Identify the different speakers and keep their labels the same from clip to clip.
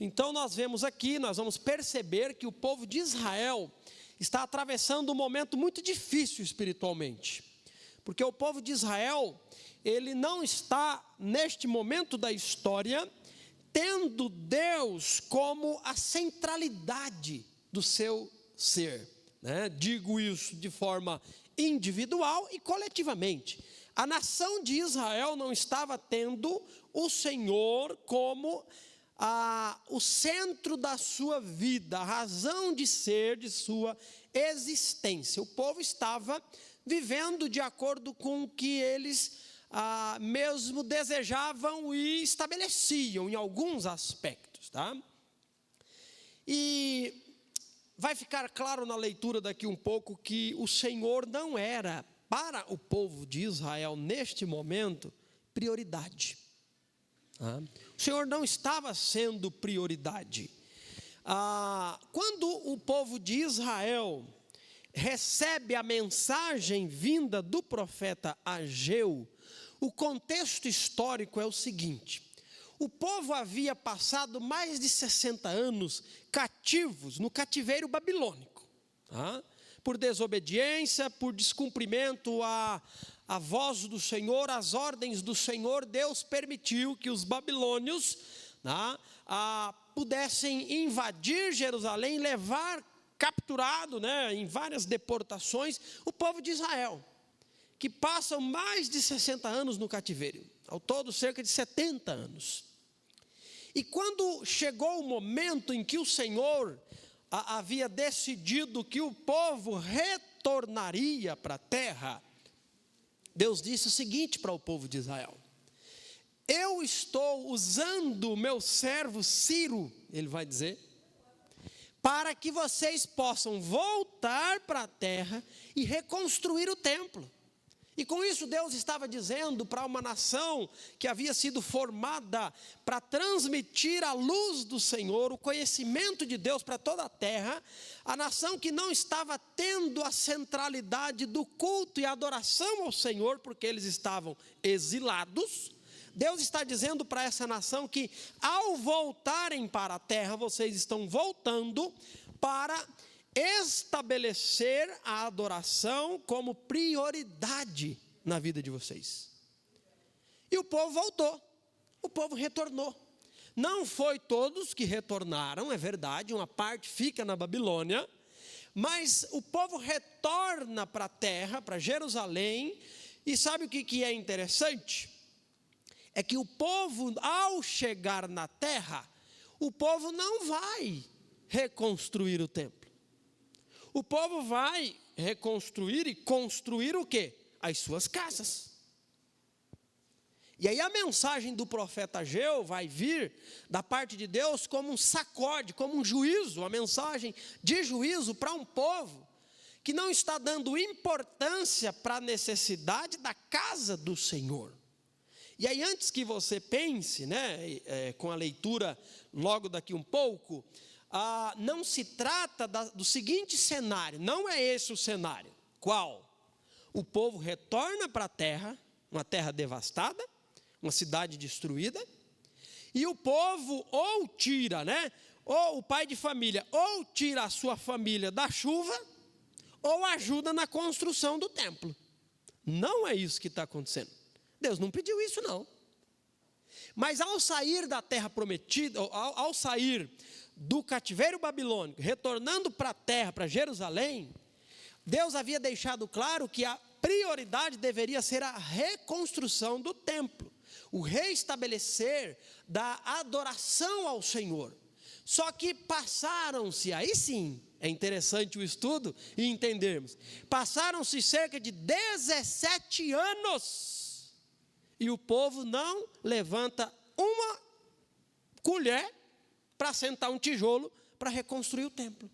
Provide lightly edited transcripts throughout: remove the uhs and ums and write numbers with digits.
Speaker 1: Então nós vemos aqui, nós vamos perceber que o povo de Israel está atravessando um momento muito difícil espiritualmente. Porque o povo de Israel, ele não está, neste momento da história, tendo Deus como a centralidade do seu ser, né? Digo isso de forma individual e coletivamente. A nação de Israel não estava tendo o Senhor como o centro da sua vida, a razão de ser de sua existência. O povo estava vivendo de acordo com o que eles mesmo desejavam e estabeleciam em alguns aspectos, tá? E vai ficar claro na leitura daqui um pouco que o Senhor não era, para o povo de Israel neste momento, prioridade. Tá? O Senhor não estava sendo prioridade. Quando o povo de Israel recebe a mensagem vinda do profeta Ageu, o contexto histórico é o seguinte: o povo havia passado mais de 60 anos cativos no cativeiro babilônico, tá? Por desobediência, por descumprimento à voz do Senhor, às ordens do Senhor. Deus permitiu que os babilônios, tá, pudessem invadir Jerusalém, levar capturado, né, em várias deportações, o povo de Israel, que passam mais de 60 anos no cativeiro, ao todo cerca de 70 anos. E quando chegou o momento em que o Senhor havia decidido que o povo retornaria para a terra, Deus disse o seguinte para o povo de Israel: eu estou usando o meu servo Ciro, ele vai dizer, para que vocês possam voltar para a terra e reconstruir o templo. E com isso Deus estava dizendo para uma nação que havia sido formada para transmitir a luz do Senhor, o conhecimento de Deus para toda a terra, a nação que não estava tendo a centralidade do culto e adoração ao Senhor, porque eles estavam exilados. Deus está dizendo para essa nação que ao voltarem para a terra, vocês estão voltando para estabelecer a adoração como prioridade na vida de vocês. E o povo voltou, o povo retornou. Não foi todos que retornaram, é verdade, uma parte fica na Babilônia, mas o povo retorna para a terra, para Jerusalém. E sabe o que é interessante? É que o povo, ao chegar na terra, o povo não vai reconstruir o templo. O povo vai reconstruir e construir o quê? As suas casas. E aí a mensagem do profeta Ageu vai vir da parte de Deus como um sacode, como um juízo, uma mensagem de juízo para um povo que não está dando importância para a necessidade da casa do Senhor. E aí, antes que você pense, né, com a leitura logo daqui um pouco, não se trata do seguinte cenário, não é esse o cenário. Qual? O povo retorna para a terra, uma terra devastada, uma cidade destruída, e o povo ou tira, né, ou o pai de família, ou tira a sua família da chuva, ou ajuda na construção do templo. Não é isso que está acontecendo. Deus não pediu isso, não. Mas ao sair da terra prometida, ao sair do cativeiro babilônico, retornando para a terra, para Jerusalém, Deus havia deixado claro que a prioridade deveria ser a reconstrução do templo, o reestabelecer da adoração ao Senhor. Só que passaram-se, aí sim, é interessante o estudo e entendermos, passaram-se cerca de 17 anos, e o povo não levanta uma colher para sentar um tijolo para reconstruir o templo.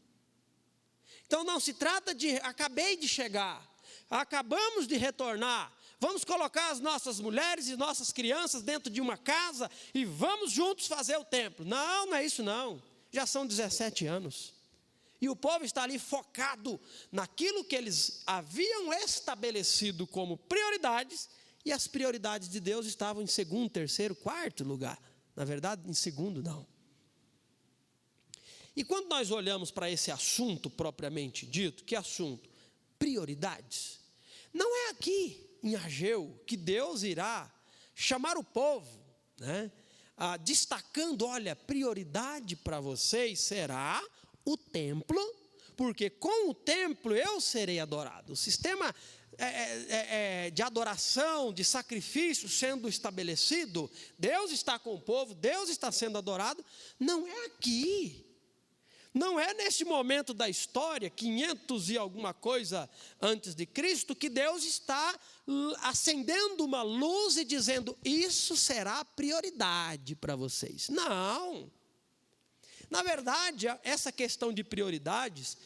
Speaker 1: Então não se trata de, acabei de chegar, acabamos de retornar, vamos colocar as nossas mulheres e nossas crianças dentro de uma casa e vamos juntos fazer o templo. Não, não é isso não, já são 17 anos. E o povo está ali focado naquilo que eles haviam estabelecido como prioridades, e as prioridades de Deus estavam em segundo, terceiro, quarto lugar. Na verdade, em segundo não. E quando nós olhamos para esse assunto propriamente dito, que assunto? Prioridades. Não é aqui em Ageu que Deus irá chamar o povo, né? Destacando, olha, prioridade para vocês será o templo, porque com o templo eu serei adorado. O sistema de adoração, de sacrifício sendo estabelecido, Deus está com o povo, Deus está sendo adorado, não é aqui. Não é nesse momento da história, 500 e alguma coisa antes de Cristo, que Deus está acendendo uma luz e dizendo, isso será prioridade para vocês. Não. Na verdade, essa questão de prioridades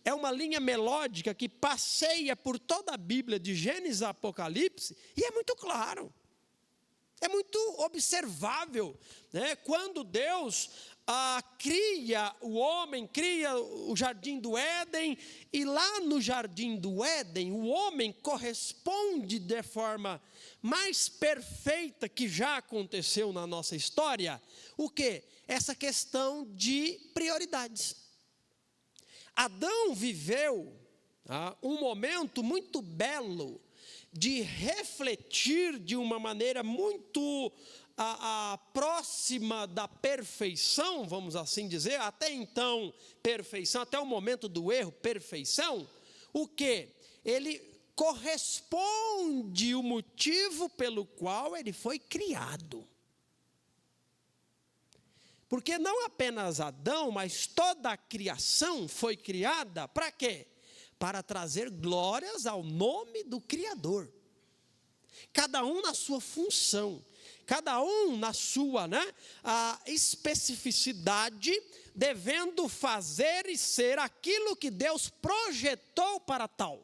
Speaker 1: é uma linha melódica que passeia por toda a Bíblia, de Gênesis a Apocalipse, e é muito claro. É muito observável, né? Quando Deus cria o homem, cria o jardim do Éden, e lá no jardim do Éden, o homem corresponde de forma mais perfeita que já aconteceu na nossa história, o quê? Essa questão de prioridades. Adão viveu um momento muito belo de refletir de uma maneira muito próxima da perfeição, vamos assim dizer, até então perfeição, até o momento do erro, perfeição, o que? Ele corresponde o motivo pelo qual ele foi criado. Porque não apenas Adão, mas toda a criação foi criada para quê? Para trazer glórias ao nome do Criador. Cada um na sua função, cada um na sua especificidade, devendo fazer e ser aquilo que Deus projetou para tal.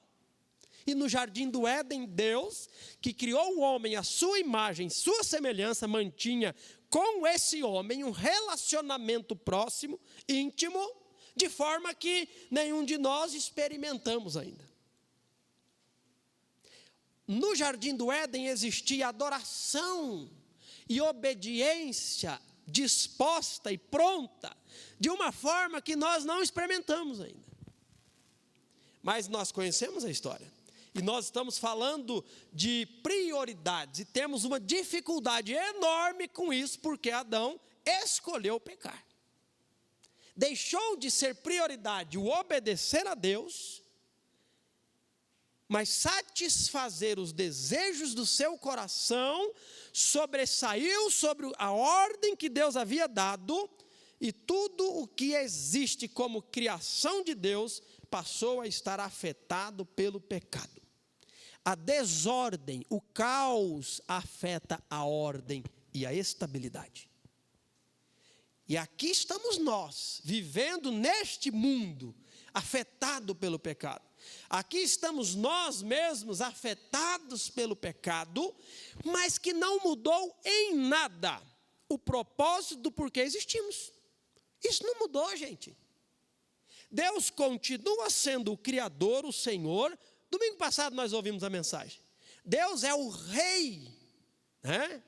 Speaker 1: E no jardim do Éden, Deus, que criou o homem à sua imagem, sua semelhança, mantinha com esse homem um relacionamento próximo, íntimo, de forma que nenhum de nós experimentamos ainda. No jardim do Éden existia adoração e obediência disposta e pronta, de uma forma que nós não experimentamos ainda. Mas nós conhecemos a história. E nós estamos falando de prioridades, e temos uma dificuldade enorme com isso, porque Adão escolheu pecar. Deixou de ser prioridade o obedecer a Deus, mas satisfazer os desejos do seu coração, sobressaiu sobre a ordem que Deus havia dado, e tudo o que existe como criação de Deus passou a estar afetado pelo pecado. A desordem, o caos afeta a ordem e a estabilidade. E aqui estamos nós, vivendo neste mundo, afetado pelo pecado. Aqui estamos nós mesmos, afetados pelo pecado, mas que não mudou em nada o propósito do porquê existimos. Isso não mudou, gente. Deus continua sendo o Criador, o Senhor. Domingo passado nós ouvimos a mensagem. Deus é o Rei, né?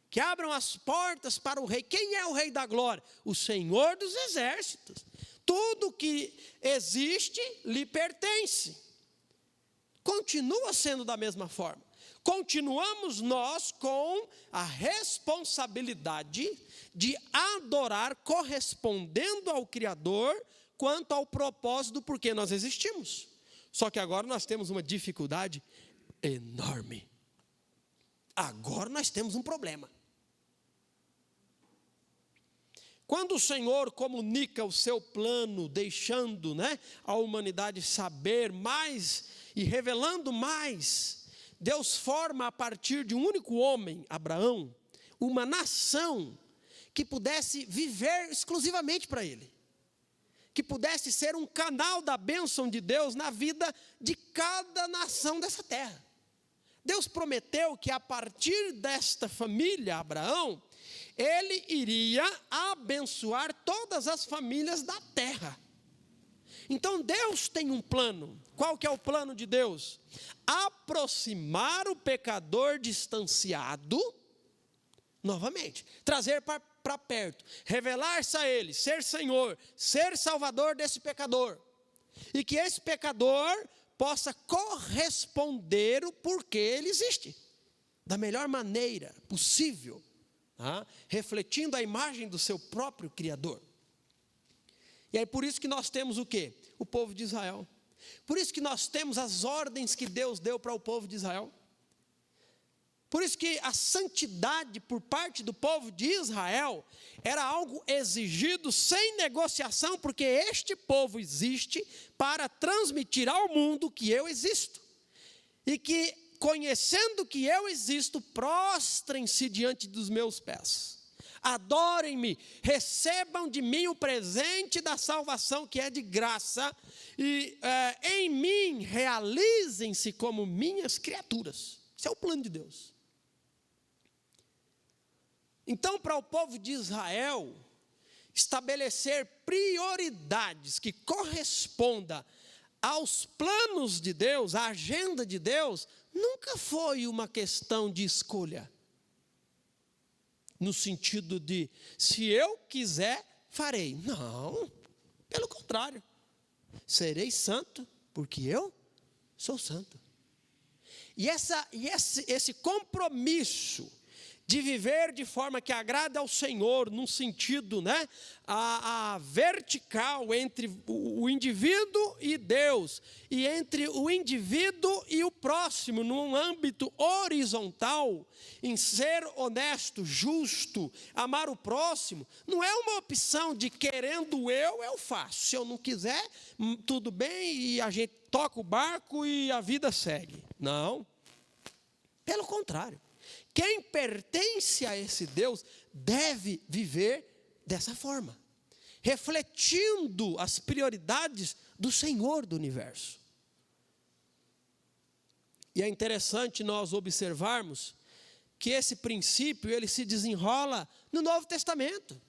Speaker 1: Que abram as portas para o Rei. Quem é o Rei da glória? O Senhor dos exércitos. Tudo que existe lhe pertence. Continua sendo da mesma forma. Continuamos nós com a responsabilidade de adorar correspondendo ao Criador quanto ao propósito do porquê nós existimos. Só que agora nós temos uma dificuldade enorme. Agora nós temos um problema. Quando o Senhor comunica o seu plano, deixando a humanidade saber mais e revelando mais, Deus forma a partir de um único homem, Abraão, uma nação que pudesse viver exclusivamente para ele. Que pudesse ser um canal da bênção de Deus na vida de cada nação dessa terra. Deus prometeu que a partir desta família, Abraão, ele iria abençoar todas as famílias da terra. Então Deus tem um plano. Qual que é o plano de Deus? Aproximar o pecador distanciado, novamente, trazer para perto, revelar-se a ele, ser Senhor, ser Salvador desse pecador. E que esse pecador possa corresponder o porquê ele existe, da melhor maneira possível, tá? Refletindo a imagem do seu próprio Criador. E aí por isso que nós temos o quê? O povo de Israel. Por isso que nós temos as ordens que Deus deu para o povo de Israel. Por isso que a santidade por parte do povo de Israel era algo exigido sem negociação, porque este povo existe para transmitir ao mundo que eu existo. E que, conhecendo que eu existo, prostrem-se diante dos meus pés. Adorem-me, recebam de mim o presente da salvação que é de graça, e em mim realizem-se como minhas criaturas. Esse é o plano de Deus. Então, para o povo de Israel, estabelecer prioridades que correspondam aos planos de Deus, à agenda de Deus, nunca foi uma questão de escolha. No sentido de, se eu quiser, farei. Não, pelo contrário. Serei santo, porque eu sou santo. E esse compromisso de viver de forma que agrada ao Senhor, num sentido, né, a vertical entre o indivíduo e Deus, e entre o indivíduo e o próximo, num âmbito horizontal, em ser honesto, justo, amar o próximo, não é uma opção de querendo eu faço. Se eu não quiser, tudo bem, e a gente toca o barco e a vida segue. Não, pelo contrário. Quem pertence a esse Deus deve viver dessa forma, refletindo as prioridades do Senhor do universo. E é interessante nós observarmos que esse princípio ele se desenrola no Novo Testamento.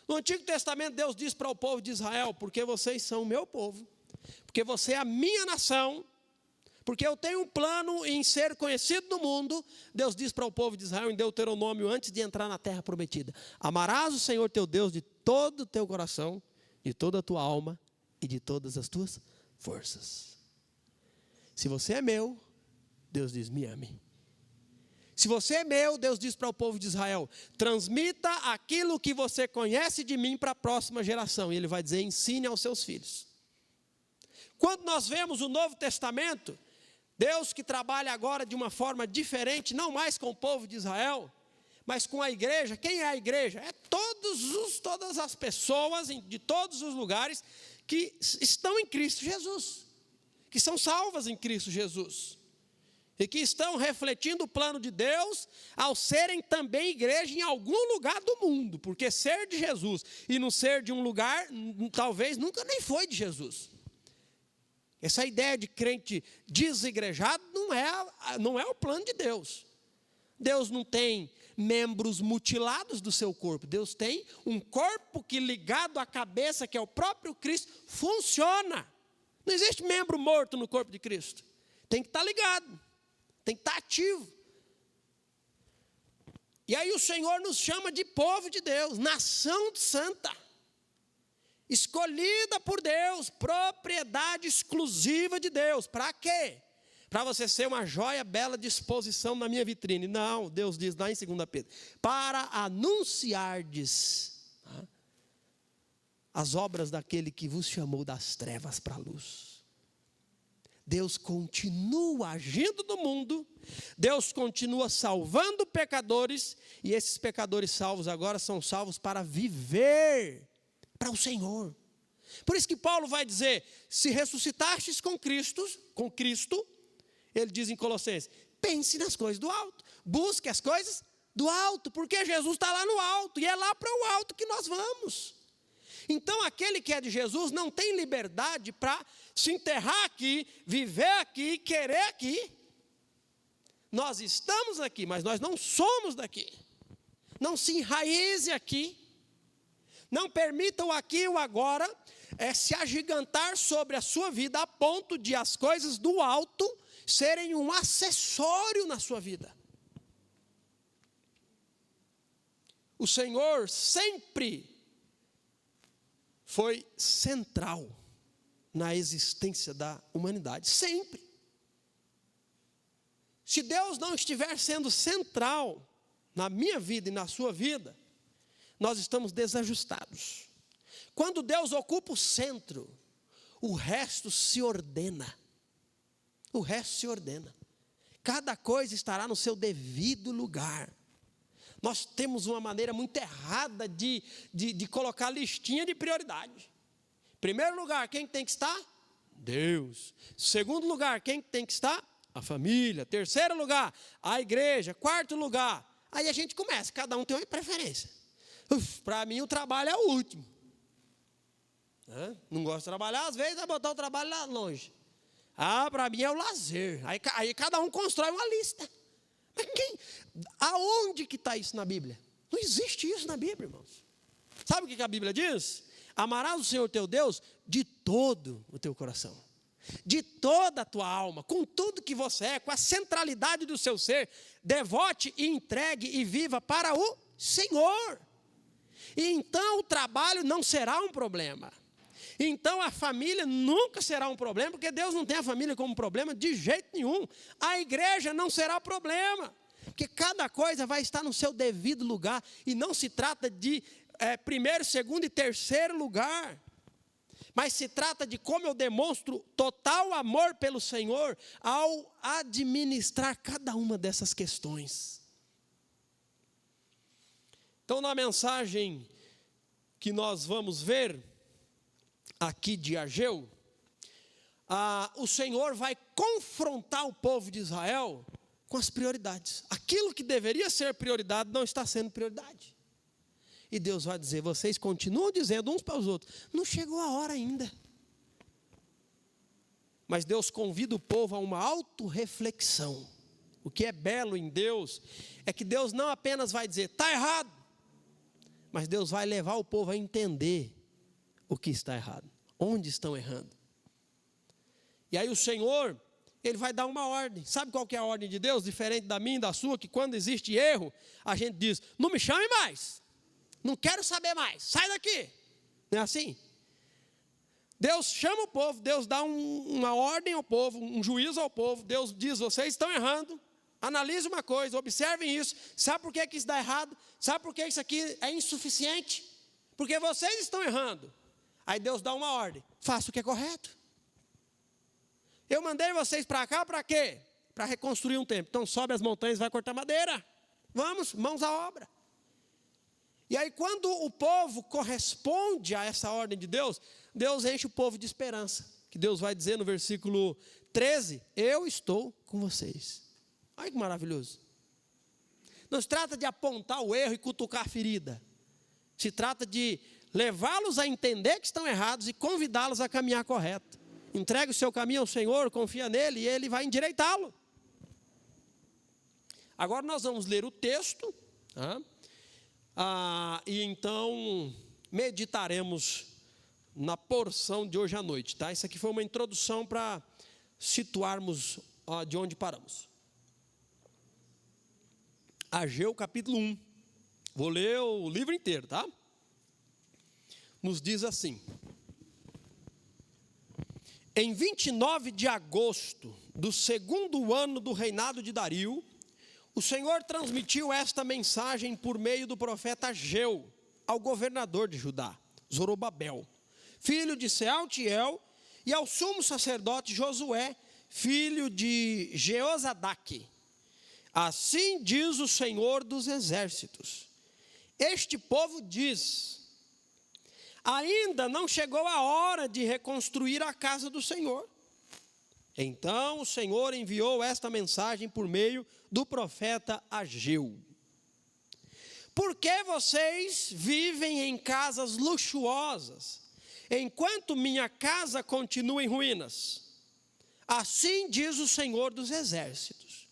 Speaker 1: No Antigo Testamento Deus diz para o povo de Israel: porque vocês são o meu povo, porque você é a minha nação, porque eu tenho um plano em ser conhecido no mundo. Deus diz para o povo de Israel em Deuteronômio, antes de entrar na terra prometida: amarás o Senhor teu Deus de todo o teu coração, de toda a tua alma e de todas as tuas forças. Se você é meu, Deus diz, me ame. Se você é meu, Deus diz para o povo de Israel: transmita aquilo que você conhece de mim para a próxima geração. E ele vai dizer: ensine aos seus filhos. Quando nós vemos o Novo Testamento, Deus que trabalha agora de uma forma diferente, não mais com o povo de Israel, mas com a igreja. Quem é a igreja? É todas as pessoas de todos os lugares que estão em Cristo Jesus, que são salvas em Cristo Jesus, e que estão refletindo o plano de Deus ao serem também igreja em algum lugar do mundo, porque ser de Jesus e não ser de um lugar, talvez nunca nem foi de Jesus. Essa ideia de crente desigrejado não é o plano de Deus. Deus não tem membros mutilados do seu corpo. Deus tem um corpo que, ligado à cabeça, que é o próprio Cristo, funciona. Não existe membro morto no corpo de Cristo. Tem que estar ligado, tem que estar ativo. E aí o Senhor nos chama de povo de Deus, nação santa, escolhida por Deus, propriedade exclusiva de Deus. Para quê? Para você ser uma joia bela de exposição na minha vitrine. Não, Deus diz lá em 2 Pedro: para anunciardes as obras daquele que vos chamou das trevas para a luz. Deus continua agindo no mundo, Deus continua salvando pecadores, e esses pecadores salvos agora são salvos para viver para o Senhor. Por isso que Paulo vai dizer: se ressuscitastes com Cristo, ele diz em Colossenses, pense nas coisas do alto, busque as coisas do alto, porque Jesus está lá no alto, e é lá para o alto que nós vamos. Então aquele que é de Jesus não tem liberdade para se enterrar aqui, viver aqui, querer aqui. Nós estamos aqui, mas nós não somos daqui. Não se enraize aqui. Não permita o aqui e o agora se agigantar sobre a sua vida, a ponto de as coisas do alto serem um acessório na sua vida. o Senhor sempre foi central na existência da humanidade, sempre. Se Deus não estiver sendo central na minha vida e na sua vida, nós estamos desajustados. Quando Deus ocupa o centro, o resto se ordena. O resto se ordena. Cada coisa estará no seu devido lugar. Nós temos uma maneira muito errada de colocar listinha de prioridade. Primeiro lugar, quem tem que estar? Deus. Segundo lugar, quem tem que estar? A família. Terceiro lugar, a igreja. Quarto lugar. Aí a gente começa, cada um tem uma preferência. Para mim o trabalho é o último. Não gosto de trabalhar, às vezes vai botar o trabalho lá longe. Para mim é o lazer. Aí cada um constrói uma lista. Mas aonde que está isso na Bíblia? Não existe isso na Bíblia, irmãos. Sabe o que a Bíblia diz? Amarás o Senhor teu Deus de todo o teu coração, de toda a tua alma, com tudo que você é, com a centralidade do seu ser. Devote e entregue e viva para o Senhor. E então o trabalho não será um problema. Então a família nunca será um problema, porque Deus não tem a família como problema de jeito nenhum. A igreja não será problema, porque cada coisa vai estar no seu devido lugar. E não se trata de primeiro, segundo e terceiro lugar, mas se trata de como eu demonstro total amor pelo Senhor ao administrar cada uma dessas questões. Então, na mensagem que nós vamos ver aqui de Ageu, o Senhor vai confrontar o povo de Israel com as prioridades. Aquilo que deveria ser prioridade não está sendo prioridade. E Deus vai dizer, vocês continuam dizendo uns para os outros, não chegou a hora ainda. Mas Deus convida o povo a uma autorreflexão. O que é belo em Deus é que Deus não apenas vai dizer, está errado, mas Deus vai levar o povo a entender o que está errado, onde estão errando. E aí o Senhor, Ele vai dar uma ordem. Sabe qual que é a ordem de Deus? Diferente da minha e da sua, que quando existe erro, a gente diz, não me chame mais, não quero saber mais, sai daqui. Não é assim? Deus chama o povo, Deus dá uma ordem ao povo, um juízo ao povo. Deus diz, vocês estão errando, analise uma coisa, observem isso. Sabe por que isso dá errado? Sabe por que isso aqui é insuficiente? Porque vocês estão errando. Aí Deus dá uma ordem, faça o que é correto. Eu mandei vocês para cá para quê? Para reconstruir um templo. Então sobe as montanhas e vai cortar madeira. Vamos, mãos à obra. E aí quando o povo corresponde a essa ordem de Deus, Deus enche o povo de esperança. Que Deus vai dizer no versículo 13, eu estou com vocês. Olha que maravilhoso. Não se trata de apontar o erro e cutucar a ferida. Se trata de levá-los a entender que estão errados e convidá-los a caminhar correto. Entregue o seu caminho ao Senhor, confia nele e Ele vai endireitá-lo. Agora nós vamos ler o texto, e então meditaremos na porção de hoje à noite. Tá? Isso aqui foi uma introdução para situarmos de onde paramos. Ageu capítulo 1. Vou ler o livro inteiro, tá? Nos diz assim. Em 29 de agosto do segundo ano do reinado de Dario, o Senhor transmitiu esta mensagem por meio do profeta Ageu ao governador de Judá, Zorobabel, filho de Sealtiel, e ao sumo sacerdote Josué, filho de Jeozadaque. Assim diz o Senhor dos exércitos. Este povo diz, ainda não chegou a hora de reconstruir a casa do Senhor. Então o Senhor enviou esta mensagem por meio do profeta Ageu. Por que vocês vivem em casas luxuosas, enquanto minha casa continua em ruínas? Assim diz o Senhor dos exércitos.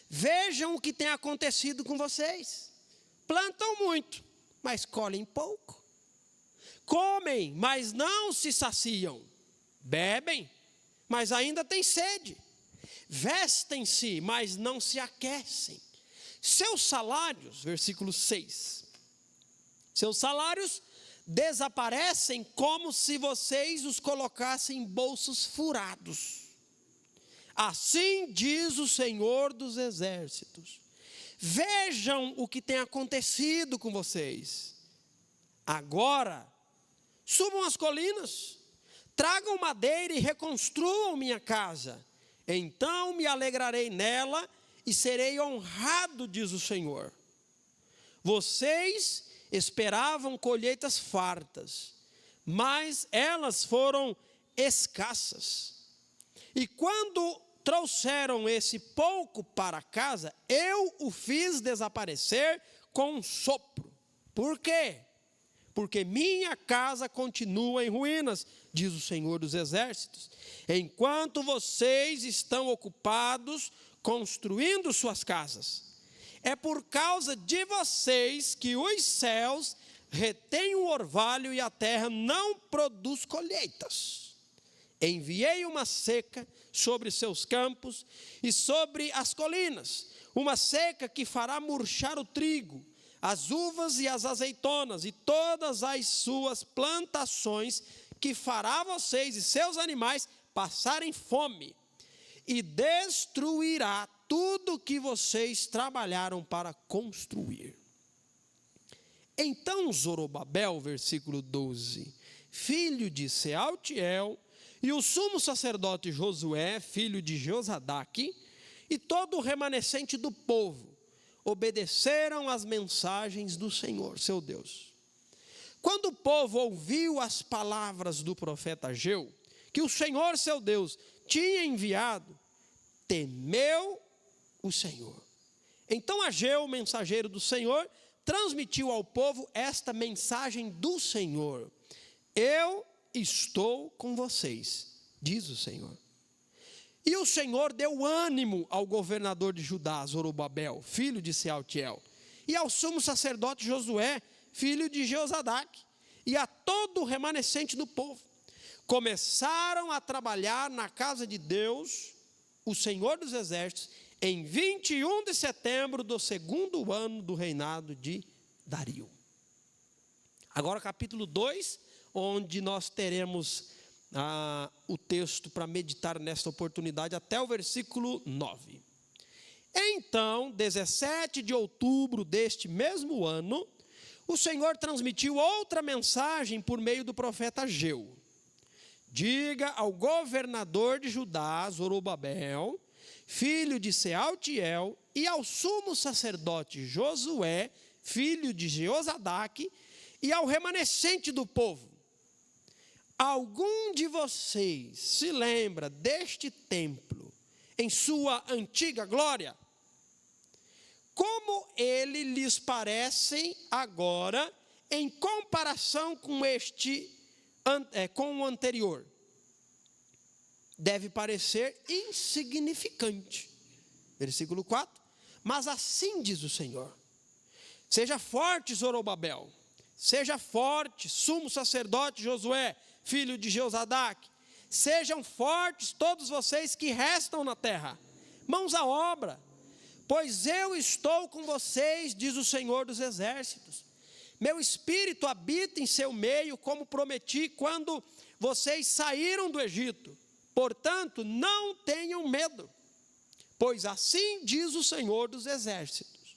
Speaker 1: Vejam o que tem acontecido com vocês. Plantam muito, mas colhem pouco. Comem, mas não se saciam. Bebem, mas ainda têm sede. Vestem-se, mas não se aquecem. Seus salários, versículo 6, Seus salários desaparecem como se vocês os colocassem em bolsos furados. Assim diz o Senhor dos Exércitos. Vejam o que tem acontecido com vocês. Agora, subam as colinas, tragam madeira e reconstruam minha casa. Então me alegrarei nela e serei honrado, diz o Senhor. Vocês esperavam colheitas fartas, mas elas foram escassas. E quando trouxeram esse pouco para casa, eu o fiz desaparecer com um sopro. Por quê? Porque minha casa continua em ruínas, diz o Senhor dos Exércitos, enquanto vocês estão ocupados construindo suas casas. É por causa de vocês que os céus retêm o orvalho e a terra não produz colheitas. Enviei uma seca sobre seus campos e sobre as colinas, uma seca que fará murchar o trigo, as uvas e as azeitonas e todas as suas plantações, que fará vocês e seus animais passarem fome, e destruirá tudo que vocês trabalharam para construir. Então Zorobabel, versículo 12, filho de Sealtiel, e o sumo sacerdote Josué, filho de Josadaque, e todo o remanescente do povo, obedeceram às mensagens do Senhor, seu Deus. Quando o povo ouviu as palavras do profeta Ageu, que o Senhor, seu Deus, tinha enviado, temeu o Senhor. Então Ageu, mensageiro do Senhor, transmitiu ao povo esta mensagem do Senhor: eu estou com vocês, diz o Senhor. E o Senhor deu ânimo ao governador de Judá, Zorobabel, filho de Sealtiel, e ao sumo sacerdote Josué, filho de Josadaque, e a todo o remanescente do povo. Começaram a trabalhar na casa de Deus, o Senhor dos Exércitos, em 21 de setembro do 2º ano do reinado de Dario. Agora capítulo 2, onde nós teremos o texto para meditar nesta oportunidade até o versículo 9. Então, 17 de outubro deste mesmo ano, o Senhor transmitiu outra mensagem por meio do profeta Ageu. Diga ao governador de Judá, Zorobabel, filho de Sealtiel, e ao sumo sacerdote Josué, filho de Josadaque, e ao remanescente do povo: algum de vocês se lembra deste templo em sua antiga glória? Como ele lhes parece agora em comparação com com o anterior? Deve parecer insignificante. Versículo 4. Mas assim diz o Senhor: seja forte, Zorobabel, seja forte, sumo sacerdote Josué, filho de Josadaque, sejam fortes todos vocês que restam na terra, mãos à obra, pois eu estou com vocês, diz o Senhor dos Exércitos. Meu espírito habita em seu meio, como prometi quando vocês saíram do Egito. Portanto, não tenham medo, pois assim diz o Senhor dos Exércitos: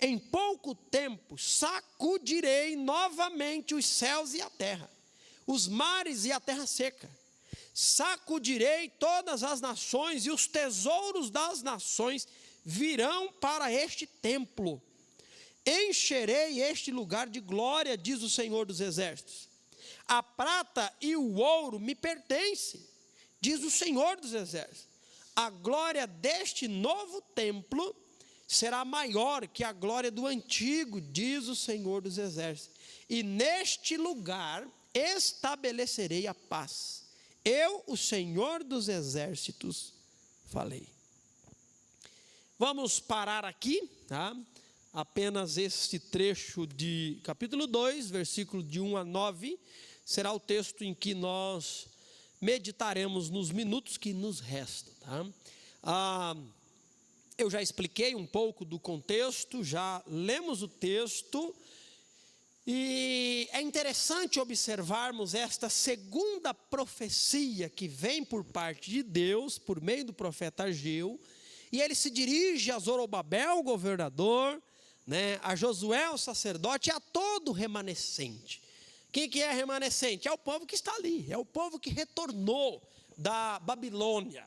Speaker 1: em pouco tempo sacudirei novamente os céus e a terra, os mares e a terra seca. Sacudirei todas as nações, e os tesouros das nações virão para este templo. Encherei este lugar de glória, diz o Senhor dos Exércitos. A prata e o ouro me pertencem, diz o Senhor dos Exércitos. A glória deste novo templo será maior que a glória do antigo, diz o Senhor dos Exércitos. E neste lugar estabelecerei a paz. Eu, o Senhor dos Exércitos, falei. Vamos parar aqui, tá? Apenas este trecho de capítulo 2, versículo de 1 a 9, será o texto em que nós meditaremos nos minutos que nos restam, tá? Eu já expliquei um pouco do contexto, já lemos o texto, E é interessante observarmos esta segunda profecia que vem por parte de Deus, por meio do profeta Ageu, e ele se dirige a Zorobabel, o governador, né, a Josué, o sacerdote, e a todo o remanescente. Quem que é remanescente? É o povo que está ali, é o povo que retornou da Babilônia.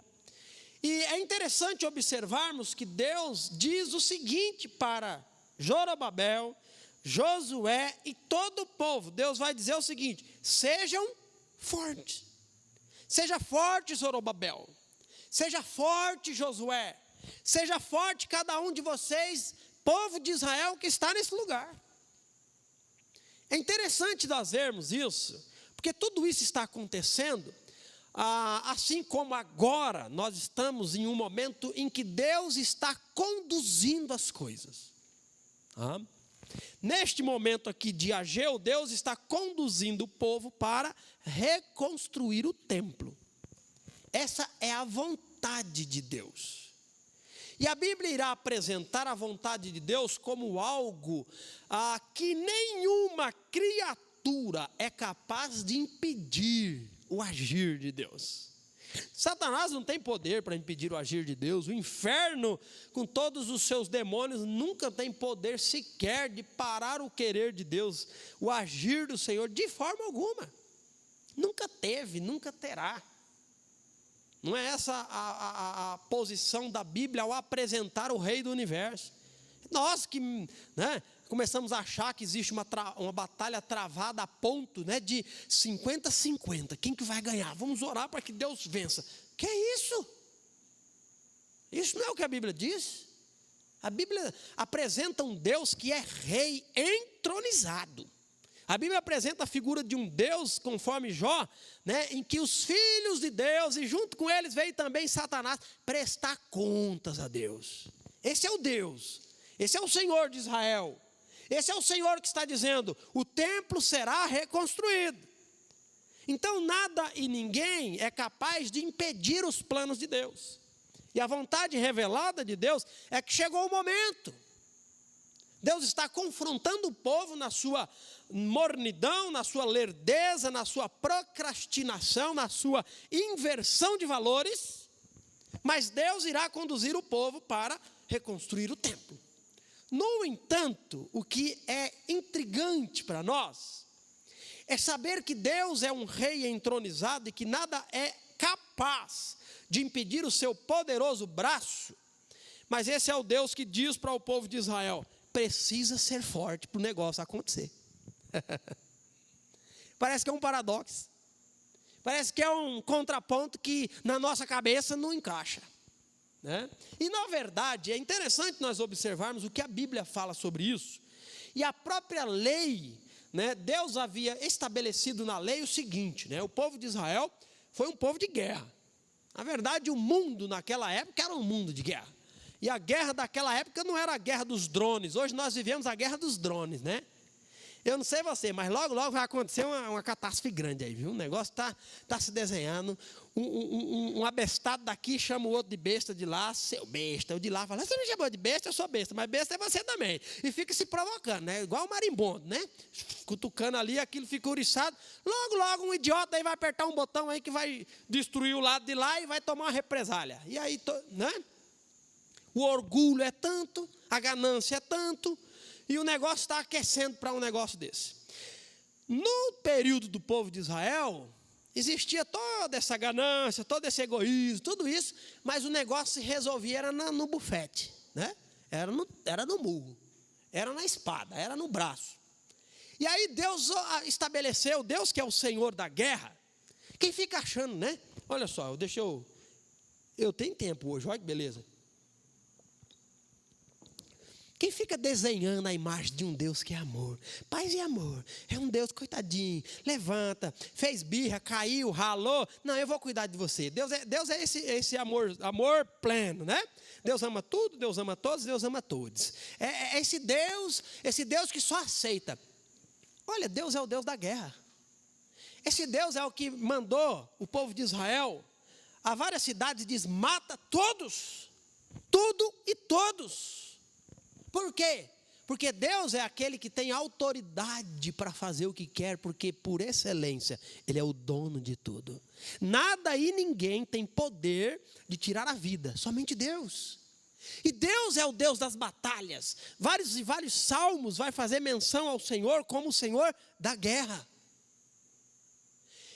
Speaker 1: E é interessante observarmos que Deus diz o seguinte para Zorobabel, Josué e todo o povo. Deus vai dizer o seguinte: sejam fortes. Seja forte, Zorobabel. Seja forte, Josué. Seja forte cada um de vocês, povo de Israel que está nesse lugar. É interessante nós vermos isso, porque tudo isso está acontecendo, assim como agora nós estamos em um momento em que Deus está conduzindo as coisas. Neste momento aqui de Ageu, Deus está conduzindo o povo para reconstruir o templo. Essa é a vontade de Deus. E a Bíblia irá apresentar a vontade de Deus como algo que nenhuma criatura é capaz de impedir o agir de Deus. Satanás não tem poder para impedir o agir de Deus. O inferno, com todos os seus demônios, nunca tem poder sequer de parar o querer de Deus, o agir do Senhor, de forma alguma. Nunca teve, nunca terá. Não é essa a posição da Bíblia ao apresentar o Rei do Universo. Nós que, né, começamos a achar que existe uma batalha travada a ponto, né, de 50-50. Quem que vai ganhar? Vamos orar para que Deus vença. Que é isso? Isso não é o que a Bíblia diz. A Bíblia apresenta um Deus que é rei entronizado. A Bíblia apresenta a figura de um Deus, conforme Jó, né, em que os filhos de Deus, e junto com eles veio também Satanás, prestar contas a Deus. Esse é o Deus, esse é o Senhor de Israel. Esse é o Senhor que está dizendo: o templo será reconstruído. Então nada e ninguém é capaz de impedir os planos de Deus. E a vontade revelada de Deus é que chegou o momento. Deus está confrontando o povo na sua mornidão, na sua lerdeza, na sua procrastinação, na sua inversão de valores. Mas Deus irá conduzir o povo para reconstruir o templo. No entanto, o que é intrigante para nós é saber que Deus é um rei entronizado e que nada é capaz de impedir o seu poderoso braço. Mas esse é o Deus que diz para o povo de Israel: precisa ser forte para o negócio acontecer. Parece que é um paradoxo. Parece que é um contraponto que na nossa cabeça não encaixa, né? E na verdade é interessante nós observarmos o que a Bíblia fala sobre isso. E a própria lei, né, Deus havia estabelecido na lei o seguinte, né, o povo de Israel foi um povo de guerra. Na verdade, o mundo naquela época era um mundo de guerra. E a guerra daquela época não era a guerra dos drones. Hoje nós vivemos a guerra dos drones, né? Eu não sei você, mas logo vai acontecer uma catástrofe grande aí, viu? O negócio está se desenhando. Um abestado daqui chama o outro de besta de lá, seu besta. O de lá fala: você me chamou de besta, eu sou besta, mas besta é você também. E fica se provocando, né? Igual o marimbondo, né? Cutucando ali, aquilo fica uriçado. Logo um idiota aí vai apertar um botão aí que vai destruir o lado de lá e vai tomar uma represália. E aí, né? O orgulho é tanto, a ganância é tanto, e o negócio está aquecendo para um negócio desse. No período do povo de Israel, existia toda essa ganância, todo esse egoísmo, tudo isso, mas o negócio se resolvia era no bufete, né? Era no murro, era na espada, era no braço. E aí Deus estabeleceu, Deus que é o Senhor da guerra. Quem fica achando, né? Olha só, eu tenho tempo hoje, olha que beleza. Quem fica desenhando a imagem de um Deus que é amor, paz e amor, é um Deus coitadinho, levanta, fez birra, caiu, ralou, não, eu vou cuidar de você. Deus é esse amor pleno, né? Deus ama tudo, Deus ama todos, Deus ama todos. É esse Deus que só aceita. Olha, Deus é o Deus da guerra. Esse Deus é o que mandou o povo de Israel a várias cidades, diz: mata todos, tudo e todos. Por quê? Porque Deus é aquele que tem autoridade para fazer o que quer, porque por excelência Ele é o dono de tudo. Nada e ninguém tem poder de tirar a vida, somente Deus. E Deus é o Deus das batalhas. Vários e vários salmos vai fazer menção ao Senhor como o Senhor da guerra.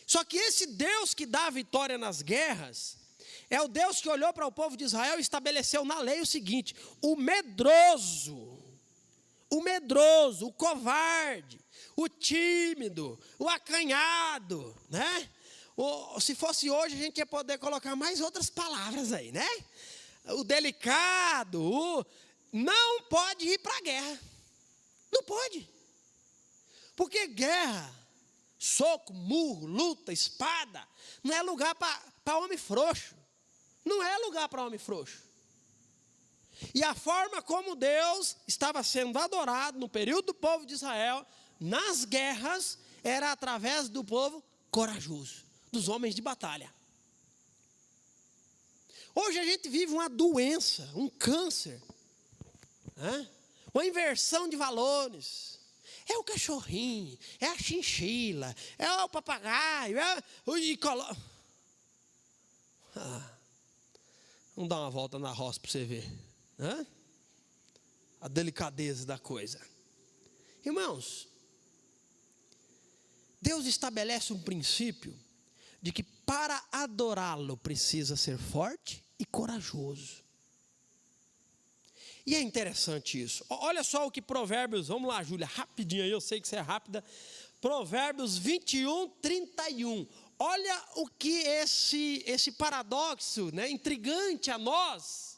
Speaker 1: Só que esse Deus que dá a vitória nas guerras é o Deus que olhou para o povo de Israel e estabeleceu na lei o seguinte: o medroso, o covarde, o tímido, o acanhado, né? Se fosse hoje a gente ia poder colocar mais outras palavras aí, né? O delicado, não pode ir para a guerra. Não pode. Porque guerra, soco, murro, luta, espada, não é lugar para homem frouxo. Não é lugar para homem frouxo. E a forma como Deus estava sendo adorado no período do povo de Israel, nas guerras, era através do povo corajoso, dos homens de batalha. Hoje a gente vive uma doença, um câncer, né? Uma inversão de valores. É o cachorrinho, é a chinchila, é o papagaio, vamos dar uma volta na roça para você ver, né? A delicadeza da coisa. Irmãos, Deus estabelece um princípio de que para adorá-lo precisa ser forte e corajoso. E é interessante isso. Olha só o que Provérbios, vamos lá, Júlia, rapidinho aí, eu sei que você é rápida. Provérbios 21, 31. Olha o que esse paradoxo, né, intrigante a nós,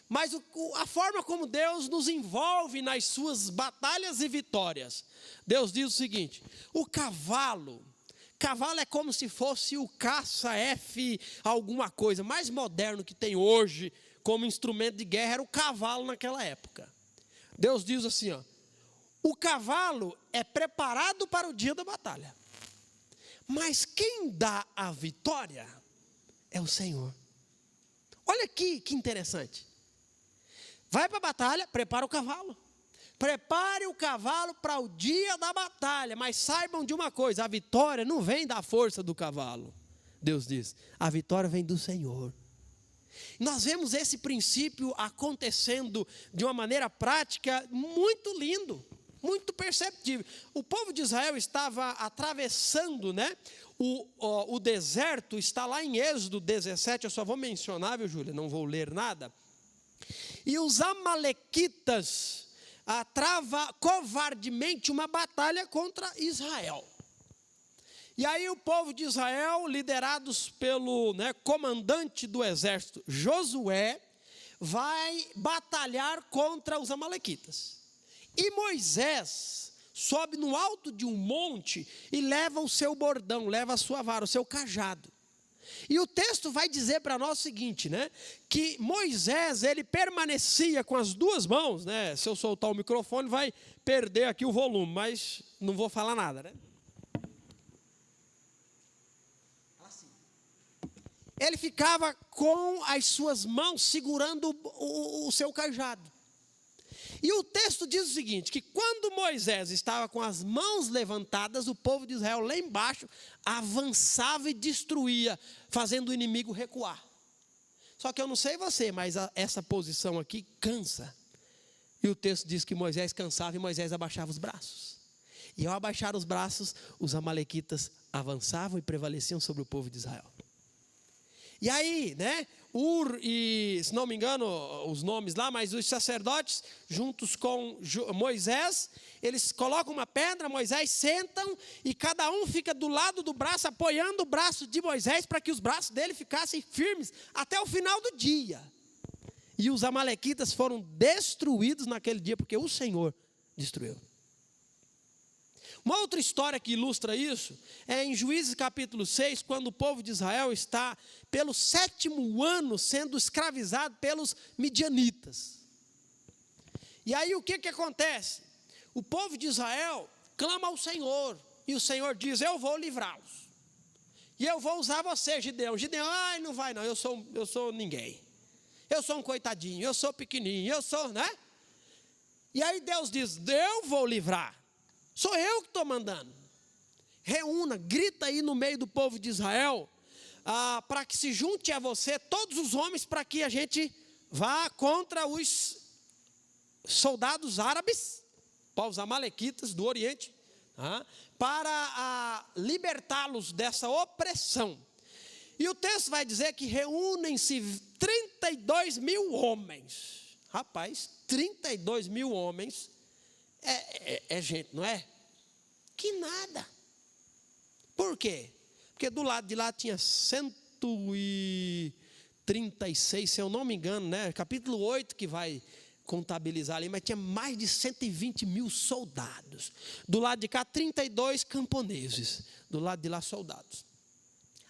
Speaker 1: mas a forma como Deus nos envolve nas suas batalhas e vitórias. Deus diz o seguinte: o cavalo é como se fosse o caça F alguma coisa, mais moderno que tem hoje como instrumento de guerra era o cavalo naquela época. Deus diz assim, ó: o cavalo é preparado para o dia da batalha, mas quem dá a vitória é o Senhor. Olha aqui que interessante. Vai para a batalha, prepara o cavalo. Prepare o cavalo para o dia da batalha, mas saibam de uma coisa: a vitória não vem da força do cavalo. Deus diz, a vitória vem do Senhor. Nós vemos esse princípio acontecendo de uma maneira prática muito lindo, muito perceptível. O povo de Israel estava atravessando, né, o deserto, está lá em Êxodo 17, eu só vou mencionar, viu, Júlia? Não vou ler nada. E os amalequitas trava covardemente uma batalha contra Israel. E aí o povo de Israel, liderados pelo, né, comandante do exército, Josué, vai batalhar contra os amalequitas. E Moisés sobe no alto de um monte e leva o seu bordão, leva a sua vara, o seu cajado. E o texto vai dizer para nós o seguinte, né, que Moisés, ele permanecia com as duas mãos, né? Se eu soltar o microfone vai perder aqui o volume, mas não vou falar nada, né? Assim. Ele ficava com as suas mãos segurando o seu cajado. E o texto diz o seguinte, que quando Moisés estava com as mãos levantadas, o povo de Israel lá embaixo avançava e destruía, fazendo o inimigo recuar. Só que eu não sei você, mas essa posição aqui cansa. E o texto diz que Moisés cansava e Moisés abaixava os braços. E ao abaixar os braços, os amalequitas avançavam e prevaleciam sobre o povo de Israel. E aí, né, e, se não me engano, os nomes lá, mas os sacerdotes, juntos com Moisés, eles colocam uma pedra, Moisés sentam, e cada um fica do lado do braço, apoiando o braço de Moisés, para que os braços dele ficassem firmes até o final do dia. E os amalequitas foram destruídos naquele dia, porque o Senhor destruiu. Uma outra história que ilustra isso é em Juízes capítulo 6, quando o povo de Israel está pelo 7º ano sendo escravizado pelos midianitas. E aí o que acontece? O povo de Israel clama ao Senhor, e o Senhor diz: eu vou livrá-los. E eu vou usar você, Gideão. Gideão, não vai não, eu sou ninguém. Eu sou um coitadinho, eu sou pequenininho, eu sou, né? E aí Deus diz, eu vou livrar. Sou eu que estou mandando. Reúna, grita aí no meio do povo de Israel, para que se junte a você todos os homens, para que a gente vá contra os soldados árabes, povos amalequitas do Oriente, para libertá-los dessa opressão. E o texto vai dizer que reúnem-se 32 mil homens. Rapaz, 32 mil homens é gente, não é? Que nada. Por quê? Porque do lado de lá tinha 136, se eu não me engano, né? Capítulo 8 que vai contabilizar ali, mas tinha mais de 120 mil soldados. Do lado de cá, 32 camponeses. Do lado de lá, soldados.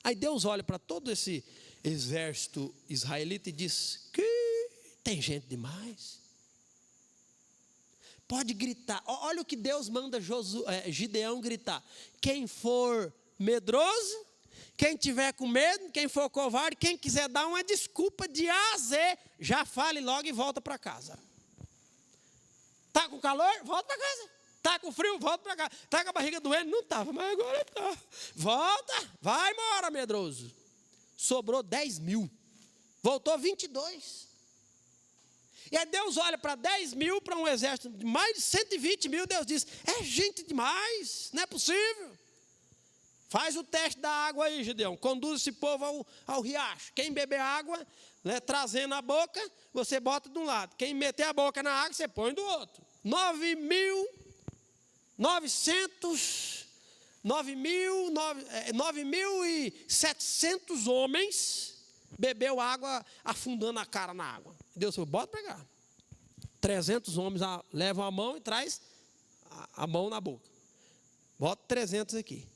Speaker 1: Aí Deus olha para todo esse exército israelita e diz, que tem gente demais. Pode gritar. Olha o que Deus manda Gideão gritar. Quem for medroso, quem tiver com medo, quem for covarde, quem quiser dar uma desculpa de A a Z, já fale logo e volta para casa. Está com calor? Volta para casa. Está com frio? Volta para casa. Está com a barriga doendo? Não estava, mas agora está. Volta, vai embora, medroso. Sobrou 10 mil. Voltou 22. E aí Deus olha para 10 mil, para um exército de mais de 120 mil, Deus diz, é gente demais, não é possível. Faz o teste da água aí, Gideão, conduz esse povo ao riacho. Quem beber água, né, trazendo a boca, você bota de um lado. Quem meter a boca na água, você põe do outro. 9.700 homens bebeu água afundando a cara na água. Deus falou, bota para cá. 300 homens levam a mão e traz a mão na boca. Bota 300 aqui.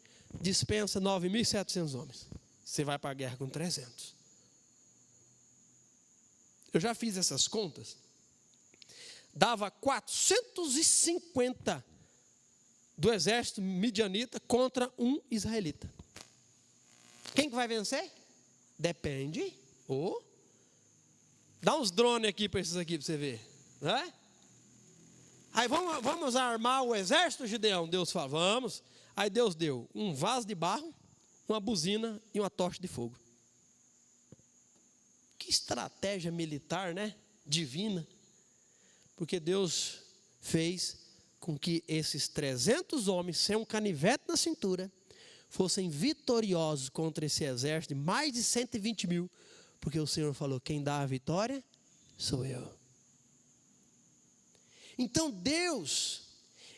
Speaker 1: Dispensa 9.700 homens. Você vai para a guerra com 300. Eu já fiz essas contas. Dava 450 do exército midianita contra um israelita. Quem que vai vencer? Depende. Dá uns drones aqui para esses aqui para você ver. Né? Aí vamos armar o exército, Gideão? Deus fala, vamos. Aí Deus deu um vaso de barro, uma buzina e uma tocha de fogo. Que estratégia militar, né? Divina. Porque Deus fez com que esses 300 homens, sem um canivete na cintura, fossem vitoriosos contra esse exército de mais de 120 mil. Porque o Senhor falou, quem dá a vitória sou eu. Então Deus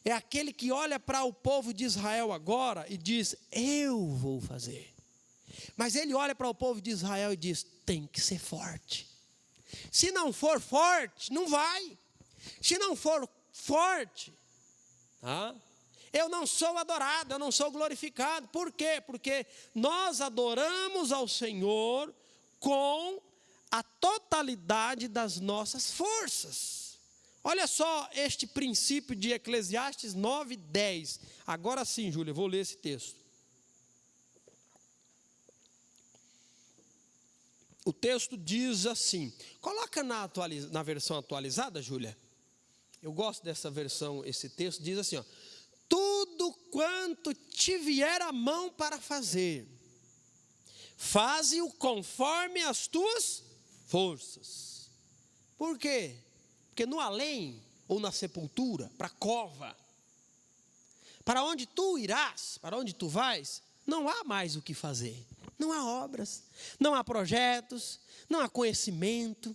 Speaker 1: é aquele que olha para o povo de Israel agora e diz, eu vou fazer. Mas ele olha para o povo de Israel e diz, tem que ser forte. Se não for forte, não vai. Se não for forte, eu não sou adorado, eu não sou glorificado. Por quê? Porque nós adoramos ao Senhor com a totalidade das nossas forças. Olha só este princípio de Eclesiastes 9:10. Agora sim, Júlia, vou ler esse texto. O texto diz assim, coloca na versão atualizada, Júlia. Eu gosto dessa versão, esse texto diz assim, tudo quanto te vier a mão para fazer, faze-o conforme as tuas forças. Por quê? Porque no além, ou na sepultura, para a cova, para onde tu irás, para onde tu vais, não há mais o que fazer. Não há obras, não há projetos, não há conhecimento.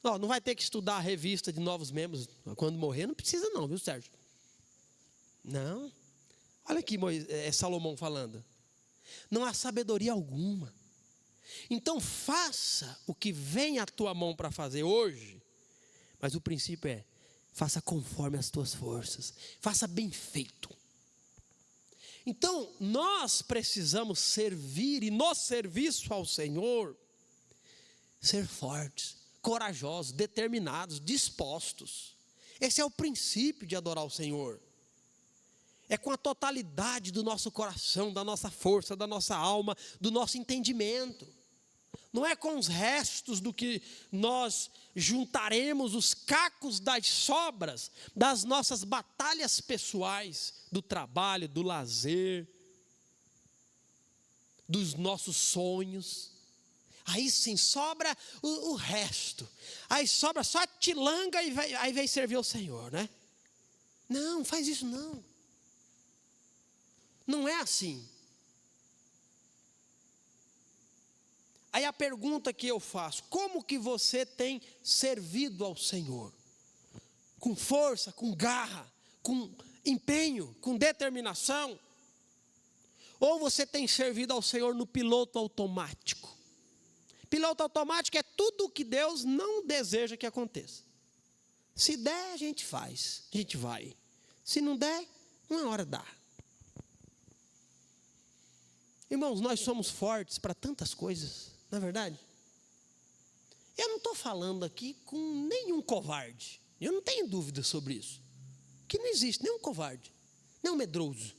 Speaker 1: Não vai ter que estudar a revista de novos membros quando morrer, não precisa não, viu, Sérgio? Não. Olha aqui Salomão falando. Não há sabedoria alguma. Então faça o que vem à tua mão para fazer hoje. Mas o princípio é, faça conforme as tuas forças. Faça bem feito. Então, nós precisamos servir, e no serviço ao Senhor, ser fortes, corajosos, determinados, dispostos. Esse é o princípio de adorar o Senhor. É com a totalidade do nosso coração, da nossa força, da nossa alma, do nosso entendimento. não é com os restos do que nós juntaremos os cacos das sobras das nossas batalhas pessoais, do trabalho, do lazer, dos nossos sonhos. Aí sim sobra o resto. Aí sobra só a tilanga e aí vem servir ao Senhor, né? Não, faz isso não. Não é assim. Aí a pergunta que eu faço: como que você tem servido ao Senhor? Com força, com garra, com empenho, com determinação? Ou você tem servido ao Senhor no piloto automático? Piloto automático é tudo o que Deus não deseja que aconteça. Se der, a gente faz, a gente vai. Se não der, uma hora dá. Irmãos, nós somos fortes para tantas coisas, não é verdade? Eu não estou falando aqui com nenhum covarde. Eu não tenho dúvida sobre isso. Que não existe nenhum covarde, nenhum medroso.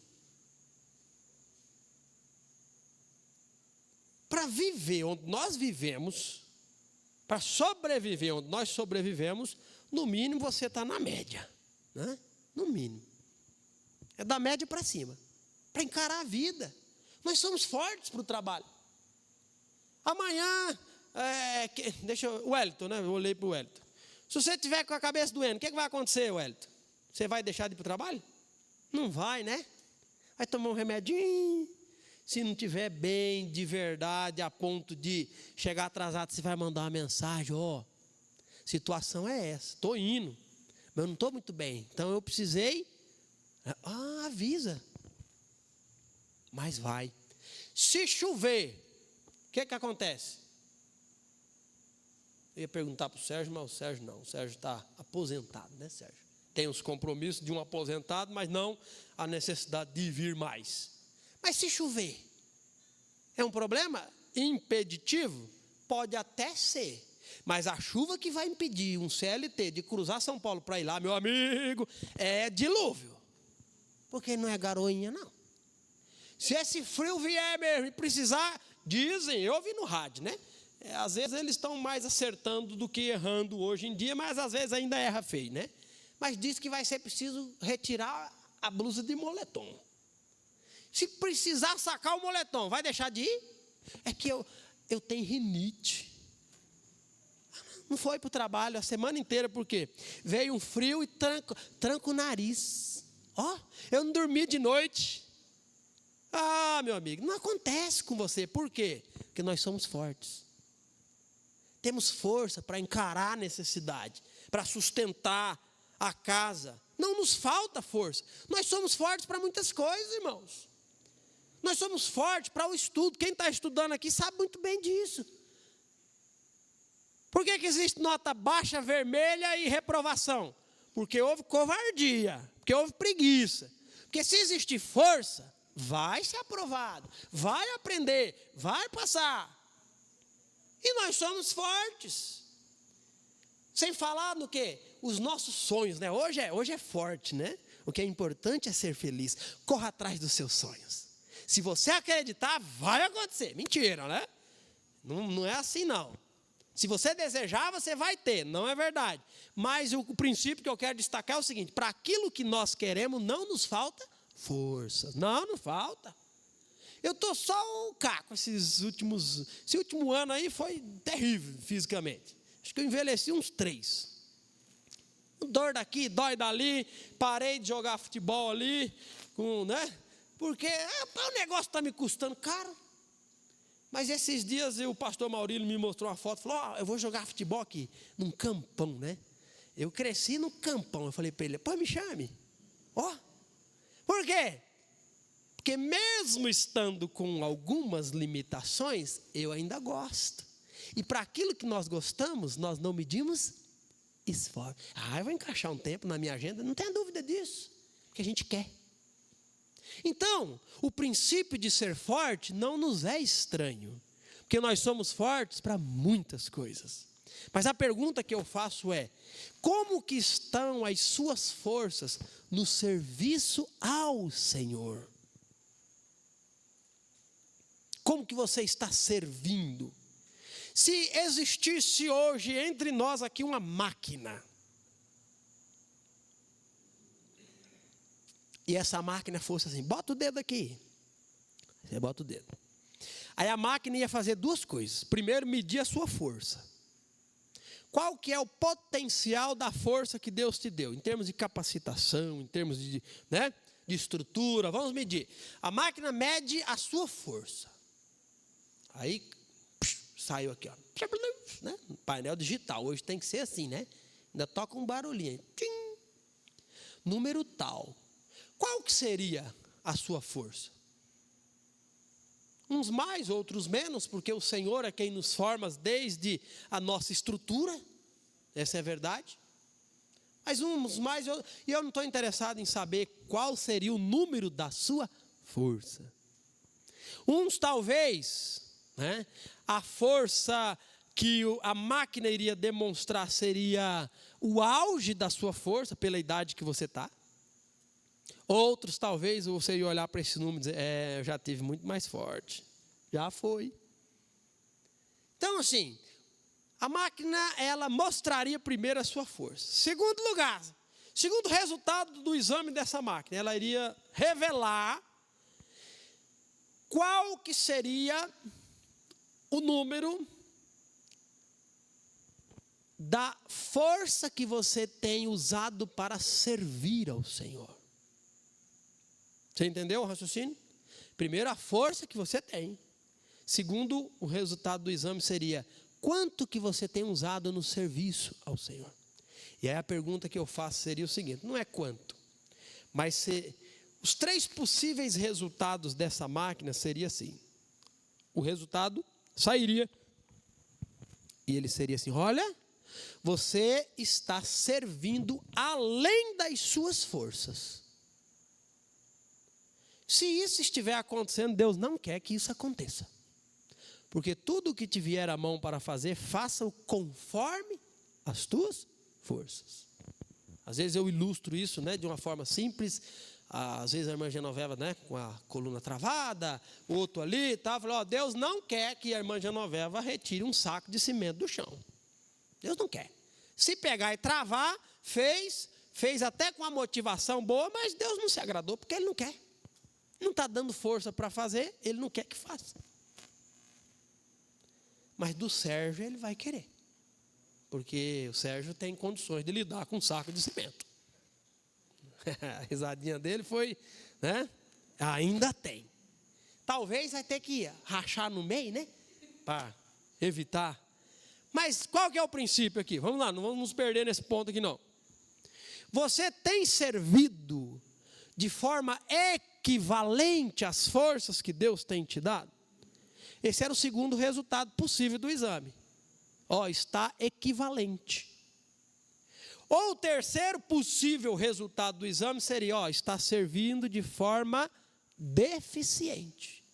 Speaker 1: Para viver onde nós vivemos, para sobreviver onde nós sobrevivemos, no mínimo você está na média, né? No mínimo. É da média para cima, para encarar a vida. Nós somos fortes para o trabalho. Amanhã, o Wellington, né? Eu olhei para o Wellington. Se você estiver com a cabeça doendo, o que vai acontecer, Wellington? Você vai deixar de ir para o trabalho? Não vai, né? Vai tomar um remedinho. Se não estiver bem, de verdade, a ponto de chegar atrasado, você vai mandar uma mensagem: ó, situação é essa, estou indo, mas eu não estou muito bem, então eu precisei. Avisa. Mas vai. Se chover, o que acontece? Eu ia perguntar para o Sérgio, mas o Sérgio não. O Sérgio está aposentado, né, Sérgio? Tem os compromissos de um aposentado, mas não a necessidade de vir mais. Mas se chover, é um problema impeditivo? Pode até ser. Mas a chuva que vai impedir um CLT de cruzar São Paulo para ir lá, meu amigo, é dilúvio. Porque não é garoinha, não. Se esse frio vier mesmo e precisar, dizem, eu ouvi no rádio, né? Às vezes eles estão mais acertando do que errando hoje em dia, mas às vezes ainda erra feio, né? Mas diz que vai ser preciso retirar a blusa de moletom. Se precisar sacar o moletom, vai deixar de ir? É que eu tenho rinite. Não foi para o trabalho a semana inteira, por quê? Veio um frio e tranca o nariz. Eu não dormi de noite. Meu amigo, não acontece com você. Por quê? Porque nós somos fortes. Temos força para encarar a necessidade, para sustentar a casa. Não nos falta força. Nós somos fortes para muitas coisas, irmãos. Nós somos fortes para o estudo. Quem está estudando aqui sabe muito bem disso. Por que existe nota baixa, vermelha e reprovação? Porque houve covardia, porque houve preguiça. Porque se existir força, vai ser aprovado, vai aprender, vai passar. E nós somos fortes. Sem falar no quê? Os nossos sonhos, né? Hoje é forte, né? O que é importante é ser feliz. Corra atrás dos seus sonhos. Se você acreditar, vai acontecer. Mentira, né? Não é assim, não. Se você desejar, você vai ter. Não é verdade. Mas o princípio que eu quero destacar é o seguinte: para aquilo que nós queremos, não nos falta força. Não falta. Eu estou só o caco. Esse último ano aí foi terrível fisicamente. Acho que eu envelheci uns 3. Dor daqui, dói dali. Parei de jogar futebol ali, né? Porque o negócio está me custando caro. Mas esses dias o pastor Maurílio me mostrou uma foto. Falou, eu vou jogar futebol aqui, num campão, né? Eu cresci no campão. Eu falei para ele, me chame. Por quê? Porque mesmo estando com algumas limitações, eu ainda gosto. E para aquilo que nós gostamos, nós não medimos esforço. Eu vou encaixar um tempo na minha agenda, não tenha dúvida disso. Porque a gente quer. Então, o princípio de ser forte não nos é estranho, porque nós somos fortes para muitas coisas. Mas a pergunta que eu faço é: como que estão as suas forças no serviço ao Senhor? Como que você está servindo? Se existisse hoje entre nós aqui uma máquina, e essa máquina fosse assim, bota o dedo aqui. Você bota o dedo. Aí a máquina ia fazer duas coisas. Primeiro, medir a sua força. Qual que é o potencial da força que Deus te deu? Em termos de capacitação, em termos de estrutura, vamos medir. A máquina mede a sua força. Aí, saiu aqui, ó, né? Painel digital, hoje tem que ser assim, né? Ainda toca um barulhinho. Tchim. Número tal. Qual que seria a sua força? Uns mais, outros menos, porque o Senhor é quem nos forma desde a nossa estrutura, essa é a verdade. Mas uns mais, e eu não estou interessado em saber qual seria o número da sua força. Uns talvez, né, a força que a máquina iria demonstrar seria o auge da sua força, pela idade que você está. Outros, talvez, você ia olhar para esse número e dizer, eu já tive muito mais forte. Já foi. Então, assim, a máquina, ela mostraria primeiro a sua força. Segundo lugar, segundo resultado do exame dessa máquina, ela iria revelar qual que seria o número da força que você tem usado para servir ao Senhor. Você entendeu o raciocínio? Primeiro, a força que você tem. Segundo, o resultado do exame seria quanto que você tem usado no serviço ao Senhor. E aí a pergunta que eu faço seria o seguinte, não é quanto, mas os 3 possíveis resultados dessa máquina seria assim. O resultado sairia e ele seria assim, olha, você está servindo além das suas forças. Se isso estiver acontecendo, Deus não quer que isso aconteça. Porque tudo o que te vier à mão para fazer, faça-o conforme as tuas forças. Às vezes eu ilustro isso, né, de uma forma simples. Às vezes a irmã Genoveva, né, com a coluna travada, outro ali e tal. Falou, Deus não quer que a irmã Genoveva retire um saco de cimento do chão. Deus não quer. Se pegar e travar, fez até com uma motivação boa, mas Deus não se agradou porque Ele não quer. Não está dando força para fazer, Ele não quer que faça. Mas do Sérgio Ele vai querer. Porque o Sérgio tem condições de lidar com um saco de cimento. A risadinha dele foi, né? Ainda tem. Talvez vai ter que rachar no meio, né? Para evitar. Mas qual que é o princípio aqui? Vamos lá, não vamos nos perder nesse ponto aqui não. Você tem servido de forma equivalente às forças que Deus tem te dado? Esse era o segundo resultado possível do exame. Está equivalente. Ou o terceiro possível resultado do exame seria, está servindo de forma deficiente.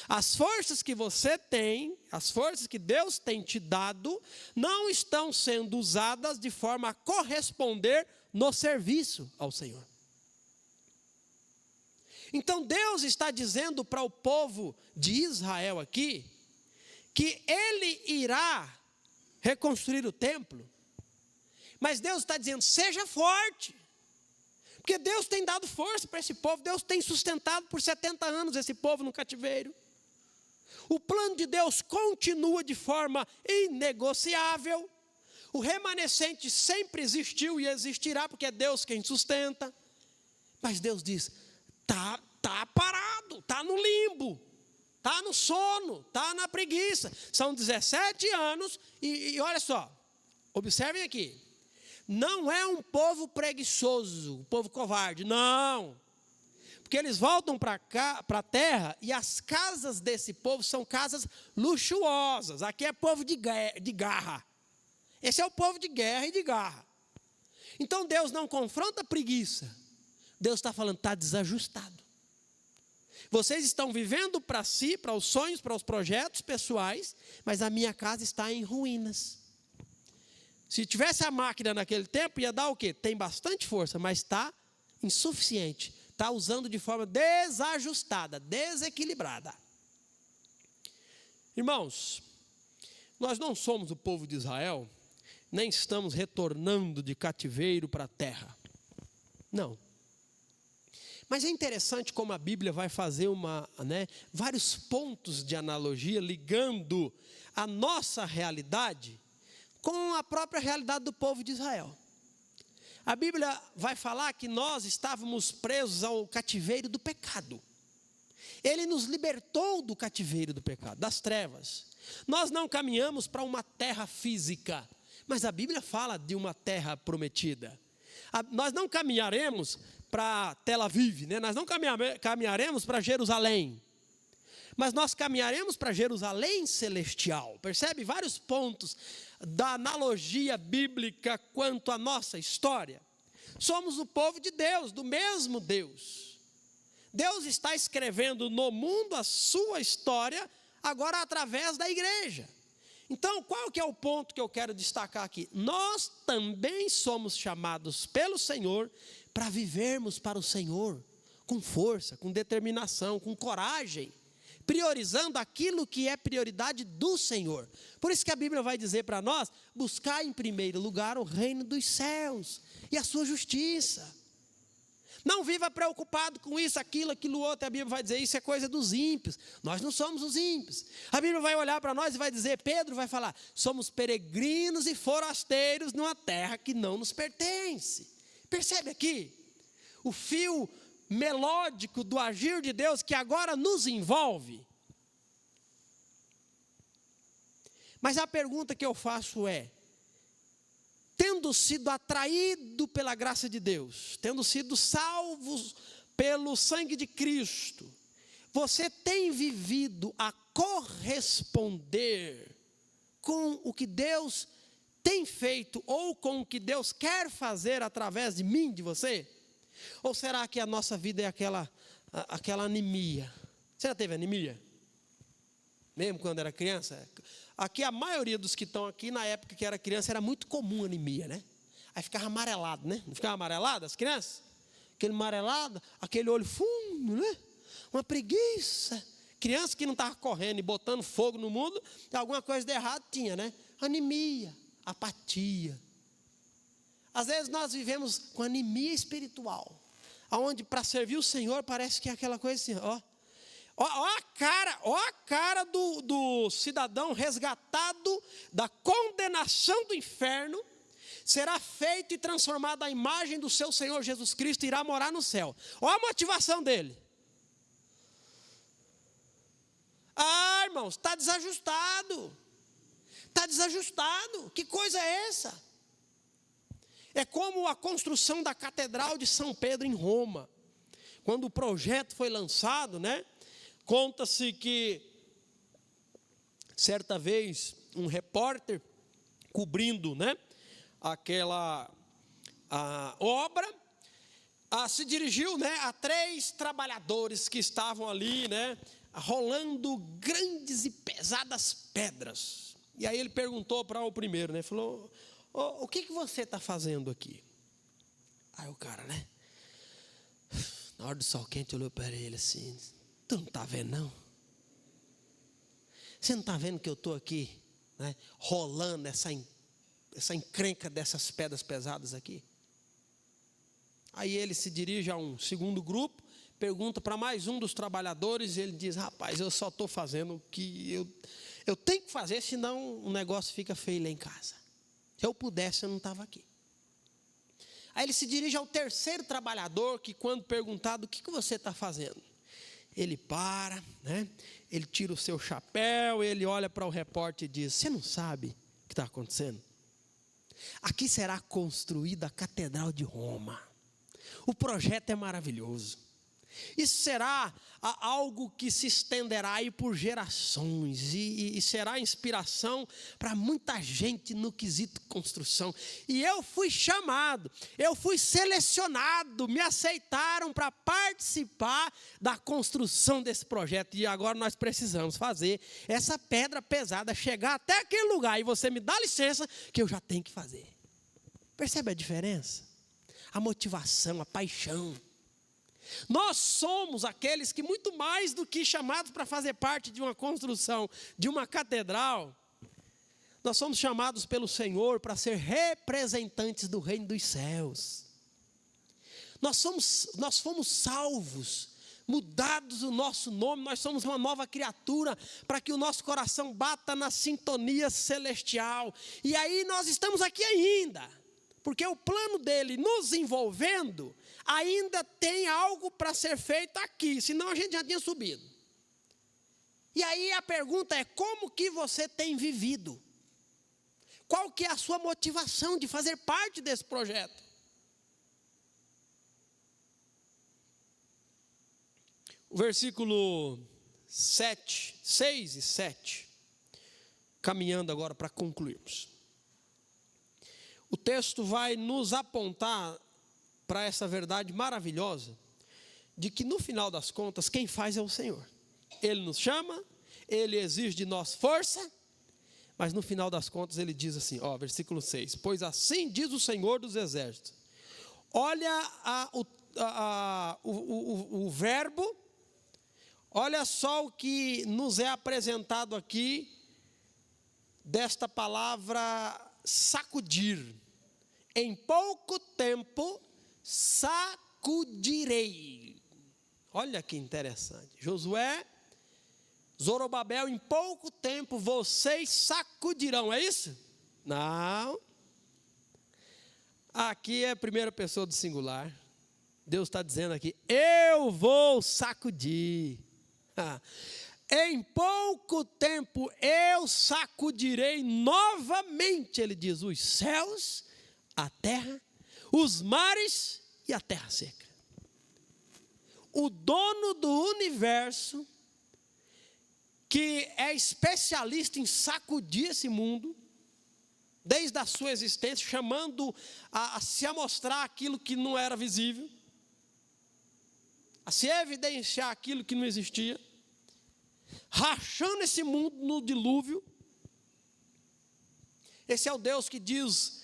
Speaker 1: As forças que você tem, as forças que Deus tem te dado, não estão sendo usadas de forma a corresponder no serviço ao Senhor. Então Deus está dizendo para o povo de Israel aqui, que Ele irá reconstruir o templo, mas Deus está dizendo, seja forte, porque Deus tem dado força para esse povo, Deus tem sustentado por 70 anos esse povo no cativeiro. O plano de Deus continua de forma inegociável, o remanescente sempre existiu e existirá, porque é Deus quem sustenta, mas Deus diz, tá parado, tá no limbo, tá no sono, tá na preguiça. São 17 anos e olha só, observem aqui. Não é um povo preguiçoso, um povo covarde, não. Porque eles voltam para cá, para a terra, e as casas desse povo são casas luxuosas. Aqui é povo de garra. Esse é o povo de guerra e de garra. Então Deus não confronta a preguiça. Deus está falando, está desajustado. Vocês estão vivendo para si, para os sonhos, para os projetos pessoais, mas a minha casa está em ruínas. Se tivesse a máquina naquele tempo, ia dar o quê? Tem bastante força, mas está insuficiente. Está usando de forma desajustada, desequilibrada. Irmãos, nós não somos o povo de Israel, nem estamos retornando de cativeiro para a terra. Não. Mas é interessante como a Bíblia vai fazer vários pontos de analogia ligando a nossa realidade com a própria realidade do povo de Israel. A Bíblia vai falar que nós estávamos presos ao cativeiro do pecado. Ele nos libertou do cativeiro do pecado, das trevas. Nós não caminhamos para uma terra física, mas a Bíblia fala de uma terra prometida. Nós não caminharemos para Tel Aviv, né? Nós não caminharemos para Jerusalém, mas nós caminharemos para Jerusalém celestial. Percebe vários pontos da analogia bíblica quanto à nossa história. Somos o povo de Deus, do mesmo Deus. Deus está escrevendo no mundo a sua história, agora através da igreja. Então, qual que é o ponto que eu quero destacar aqui? Nós também somos chamados pelo Senhor para vivermos para o Senhor, com força, com determinação, com coragem, priorizando aquilo que é prioridade do Senhor. Por isso que a Bíblia vai dizer para nós, buscar em primeiro lugar o reino dos céus e a sua justiça. Não viva preocupado com isso, aquilo outro. A Bíblia vai dizer, isso é coisa dos ímpios. Nós não somos os ímpios. A Bíblia vai olhar para nós e vai dizer, Pedro vai falar, somos peregrinos e forasteiros numa terra que não nos pertence. Percebe aqui o fio melódico do agir de Deus que agora nos envolve? Mas a pergunta que eu faço é, tendo sido atraído pela graça de Deus, tendo sido salvos pelo sangue de Cristo, você tem vivido a corresponder com o que Deus tem feito ou com o que Deus quer fazer através de mim, de você? Ou será que a nossa vida é aquela anemia? Você já teve anemia? Mesmo quando era criança? Aqui a maioria dos que estão aqui, na época que era criança, era muito comum anemia, né? Aí ficava amarelado, né? Não ficava amarelado as crianças? Aquele amarelado, aquele olho fundo, né? Uma preguiça. Criança que não estava correndo e botando fogo no mundo, alguma coisa de errado tinha, né? Anemia, apatia. Às vezes nós vivemos com anemia espiritual, onde para servir o Senhor parece que é aquela coisa assim, Ó a cara do cidadão resgatado da condenação do inferno, será feito e transformado à imagem do seu Senhor Jesus Cristo e irá morar no céu. Ó a motivação dele. Irmãos, está desajustado. Está desajustado. Que coisa é essa? É como a construção da Catedral de São Pedro em Roma. Quando o projeto foi lançado, né? Conta-se que, certa vez, um repórter, cobrindo, né, aquela obra, se dirigiu, né, a 3 trabalhadores que estavam ali, né, rolando grandes e pesadas pedras. E aí ele perguntou para o primeiro, né, falou, o que você está fazendo aqui? Aí o cara, né, na hora do sol quente, olhou para ele assim, tu não está vendo, não? Você não está vendo que eu estou aqui, né, rolando essa encrenca dessas pedras pesadas aqui? Aí ele se dirige a um segundo grupo, pergunta para mais um dos trabalhadores, e ele diz, rapaz, eu só estou fazendo o que eu tenho que fazer, senão o negócio fica feio lá em casa. Se eu pudesse, eu não estava aqui. Aí ele se dirige ao terceiro trabalhador, que quando perguntado, o que você está fazendo? Ele para, né? Ele tira o seu chapéu, ele olha para o repórter e diz, você não sabe o que está acontecendo? Aqui será construída a Catedral de Roma. O projeto é maravilhoso. Isso será algo que se estenderá aí por gerações e será inspiração para muita gente no quesito construção. E eu fui chamado, eu fui selecionado, me aceitaram para participar da construção desse projeto. E agora nós precisamos fazer essa pedra pesada chegar até aquele lugar. E você me dá licença que eu já tenho que fazer. Percebe a diferença? A motivação, a paixão. Nós somos aqueles que muito mais do que chamados para fazer parte de uma construção, de uma catedral, Nós somos chamados pelo Senhor para ser representantes do reino dos céus. Nós fomos salvos, mudados o nosso nome, nós somos uma nova criatura, para que o nosso coração bata na sintonia celestial. E aí nós estamos aqui ainda, porque o plano dele nos envolvendo, ainda tem algo para ser feito aqui, senão a gente já tinha subido. E aí a pergunta é: como que você tem vivido? Qual que é a sua motivação de fazer parte desse projeto? O versículo 6 e 7, caminhando agora para concluirmos. O texto vai nos apontar para essa verdade maravilhosa, de que no final das contas, quem faz é o Senhor. Ele nos chama, Ele exige de nós força, mas no final das contas ele diz assim, versículo 6, pois assim diz o Senhor dos Exércitos. Olha o verbo, olha só o que nos é apresentado aqui, desta palavra sacudir. Em pouco tempo sacudirei. Olha que interessante. Josué, Zorobabel, em pouco tempo vocês sacudirão, é isso? Não. Aqui é a primeira pessoa do singular. Deus está dizendo aqui, eu vou sacudir. Em pouco tempo eu sacudirei novamente, ele diz, os céus, a terra, os mares e a terra seca. O dono do universo, que é especialista em sacudir esse mundo, desde a sua existência, chamando a se amostrar aquilo que não era visível, a se evidenciar aquilo que não existia, rachando esse mundo no dilúvio. Esse é o Deus que diz,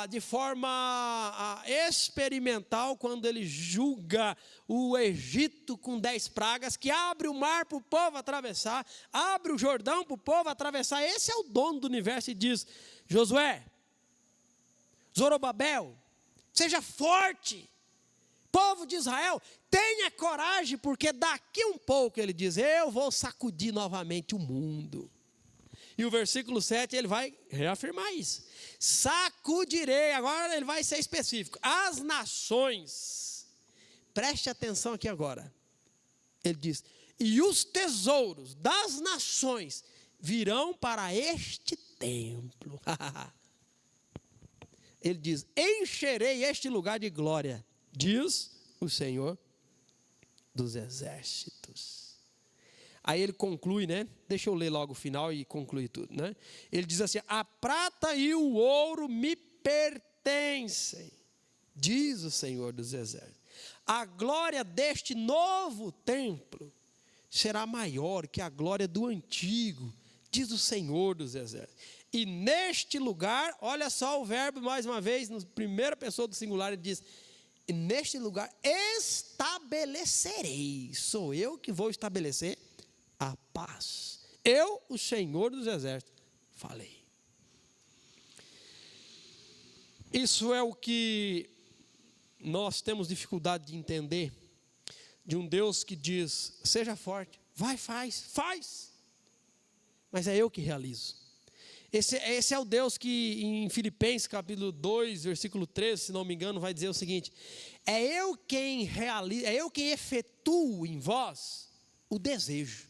Speaker 1: de forma experimental, quando ele julga o Egito com 10 pragas, que abre o mar para o povo atravessar, abre o Jordão para o povo atravessar. Esse é o dono do universo e diz, Josué, Zorobabel, seja forte, povo de Israel, tenha coragem, porque daqui um pouco, ele diz, eu vou sacudir novamente o mundo. E o versículo 7, ele vai reafirmar isso. Sacudirei, agora ele vai ser específico. As nações, preste atenção aqui agora. Ele diz, e os tesouros das nações virão para este templo. Ele diz, encherei este lugar de glória, diz o Senhor dos Exércitos. Aí ele conclui, deixa eu ler logo o final e concluir tudo, Ele diz assim, a prata e o ouro me pertencem, diz o Senhor dos Exércitos. A glória deste novo templo será maior que a glória do antigo, diz o Senhor dos Exércitos. E neste lugar, olha só o verbo mais uma vez, na primeira pessoa do singular, ele diz, e neste lugar estabelecerei, sou eu que vou estabelecer a paz. Eu, o Senhor dos Exércitos, falei. Isso é o que nós temos dificuldade de entender, de um Deus que diz, seja forte, vai, faz. Mas é eu que realizo. Esse é o Deus que em Filipenses capítulo 2, versículo 13, se não me engano, vai dizer o seguinte, é eu quem efetuo em vós o desejo.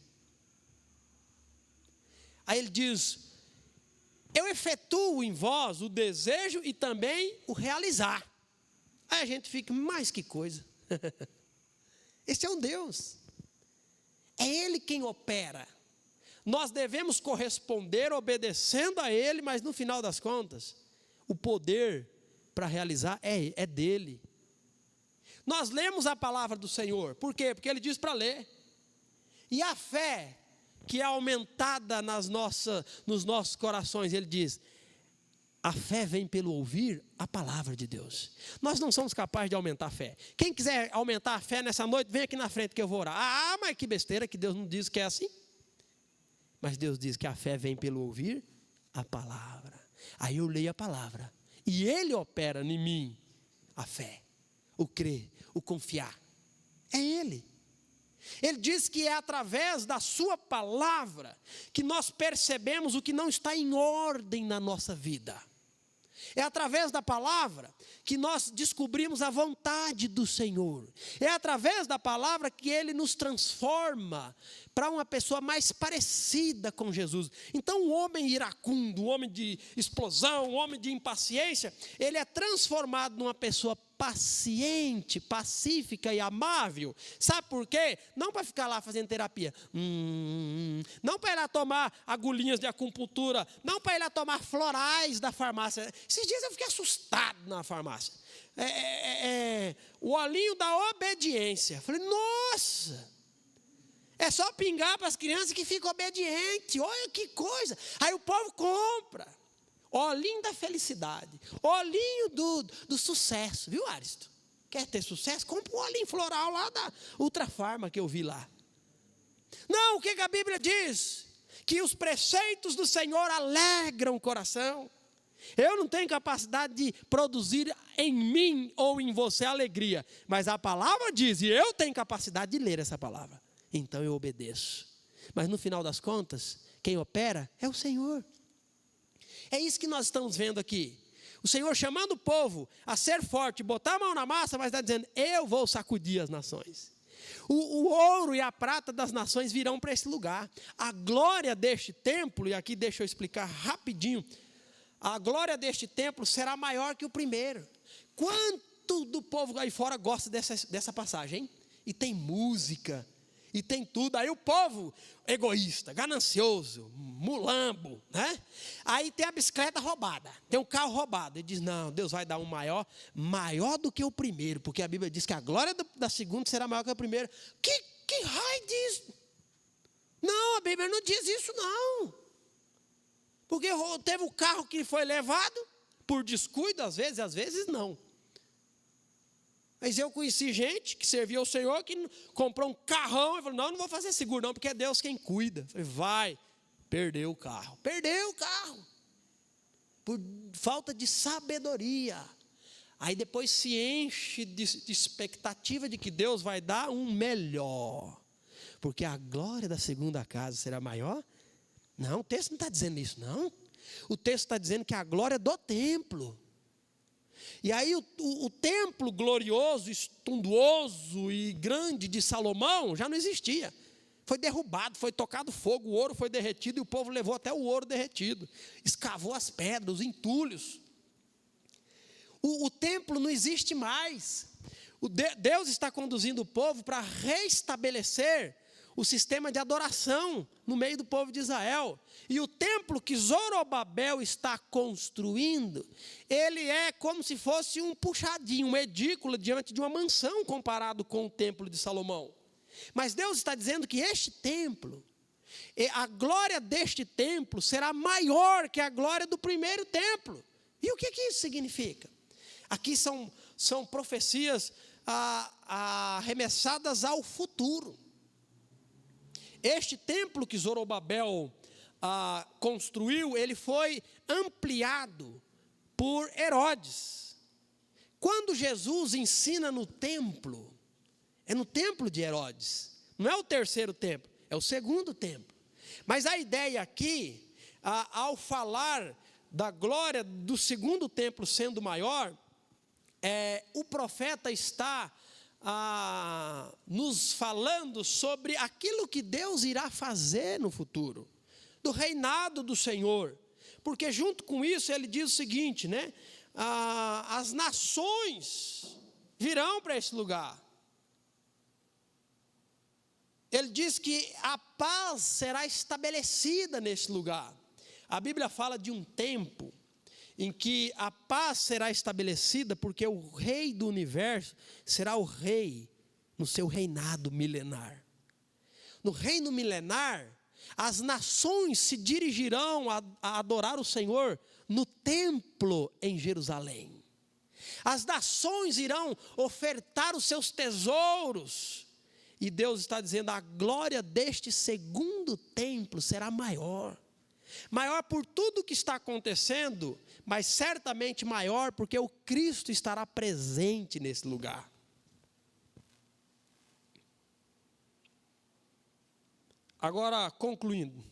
Speaker 1: Aí ele diz, eu efetuo em vós o desejo e também o realizar. Aí a gente fica, mais que coisa. Esse é um Deus. É Ele quem opera. Nós devemos corresponder obedecendo a Ele, mas no final das contas, o poder para realizar é dele. Nós lemos a palavra do Senhor, por quê? Porque Ele diz para ler. E a fé que é aumentada nos nossos corações, Ele diz, a fé vem pelo ouvir a palavra de Deus. Nós não somos capazes de aumentar a fé. Quem quiser aumentar a fé nessa noite, vem aqui na frente que eu vou orar. Mas que besteira, que Deus não diz que é assim. Mas Deus diz que a fé vem pelo ouvir a palavra. Aí eu leio a palavra. E ele opera em mim a fé, o crer, o confiar. É ele. Ele diz que é através da sua palavra que nós percebemos o que não está em ordem na nossa vida. É através da palavra que nós descobrimos a vontade do Senhor. É através da palavra que Ele nos transforma para uma pessoa mais parecida com Jesus. Então o homem iracundo, o homem de explosão, o homem de impaciência, ele é transformado numa pessoa paciente, pacífica e amável. Sabe por quê? Não para ficar lá fazendo terapia. Não para ir lá tomar agulhinhas de acupuntura. Não para ir lá tomar florais da farmácia. Esses dias eu fiquei assustado na farmácia. O olhinho da obediência. Falei, nossa! É só pingar para as crianças que ficam obedientes. Olha que coisa. Aí o povo compra. Olhinho da felicidade. Olhinho do sucesso. Viu, Aristo? Quer ter sucesso? Compra um olhinho floral lá da Ultrafarma que eu vi lá. Não, o que a Bíblia diz? Que os preceitos do Senhor alegram o coração. Eu não tenho capacidade de produzir em mim ou em você alegria. Mas a palavra diz, e eu tenho capacidade de ler essa palavra. Então eu obedeço. Mas no final das contas, quem opera é o Senhor. É isso que nós estamos vendo aqui. O Senhor chamando o povo a ser forte, botar a mão na massa, mas está dizendo, eu vou sacudir as nações. O ouro e a prata das nações virão para esse lugar. A glória deste templo, e aqui deixa eu explicar rapidinho, a glória deste templo será maior que o primeiro. Quanto do povo aí fora gosta dessa passagem, hein? E tem música, e tem tudo. Aí o povo egoísta, ganancioso, mulambo, né? Aí tem a bicicleta roubada, tem um carro roubado. Ele diz, não, Deus vai dar um maior do que o primeiro, porque a Bíblia diz que a glória da segunda será maior que a primeira. Que raio diz? Não, a Bíblia não diz isso não. Porque teve o carro que foi levado por descuido, às vezes não. Mas eu conheci gente que servia ao Senhor, que comprou um carrão e falou, não vou fazer seguro não, porque é Deus quem cuida. Eu falei, vai, perdeu o carro. Por falta de sabedoria. Aí depois se enche de expectativa de que Deus vai dar um melhor. Porque a glória da segunda casa será maior. Não, o texto não está dizendo isso não. O texto está dizendo que a glória do templo. E aí o templo glorioso, estunduoso e grande de Salomão já não existia. Foi derrubado, foi tocado fogo, o ouro foi derretido e o povo levou até o ouro derretido. Escavou as pedras, os entulhos. O templo não existe mais. Deus está conduzindo o povo para restabelecer o sistema de adoração no meio do povo de Israel. E o templo que Zorobabel está construindo, ele é como se fosse um puxadinho, uma edícula diante de uma mansão comparado com o templo de Salomão. Mas Deus está dizendo que este templo, a glória deste templo será maior que a glória do primeiro templo. E o que isso significa? Aqui são profecias arremessadas ao futuro. Este templo que Zorobabel construiu, ele foi ampliado por Herodes. Quando Jesus ensina no templo, é no templo de Herodes. Não é o terceiro templo, é o segundo templo. Mas a ideia aqui, ao falar da glória do segundo templo sendo maior, o profeta está nos falando sobre aquilo que Deus irá fazer no futuro, do reinado do Senhor, porque junto com isso ele diz o seguinte, né? As nações virão para esse lugar. Ele diz que a paz será estabelecida nesse lugar. A Bíblia fala de um tempo em que a paz será estabelecida, porque o rei do universo será o rei no seu reinado milenar. No reino milenar, as nações se dirigirão a adorar o Senhor no templo em Jerusalém. As nações irão ofertar os seus tesouros. E Deus está dizendo, a glória deste segundo templo será maior. Maior por tudo que está acontecendo, mas certamente maior porque o Cristo estará presente nesse lugar. Agora, concluindo.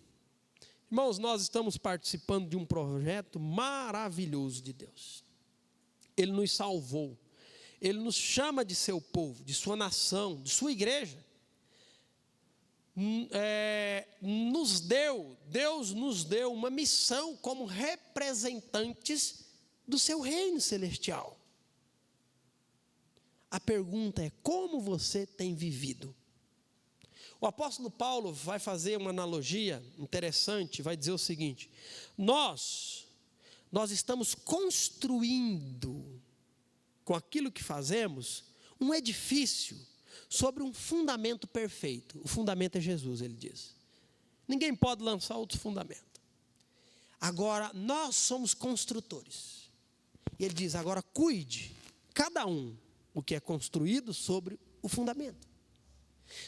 Speaker 1: Irmãos, nós estamos participando de um projeto maravilhoso de Deus. Ele nos salvou. Ele nos chama de seu povo, de sua nação, de sua igreja. Deus nos deu uma missão como representantes do seu reino celestial. A pergunta é: como você tem vivido? O apóstolo Paulo vai fazer uma analogia interessante, vai dizer o seguinte: nós estamos construindo, com aquilo que fazemos, um edifício sobre um fundamento perfeito. O fundamento é Jesus, ele diz. Ninguém pode lançar outro fundamento. Agora, nós somos construtores. E ele diz: agora cuide, cada um, o que é construído sobre o fundamento.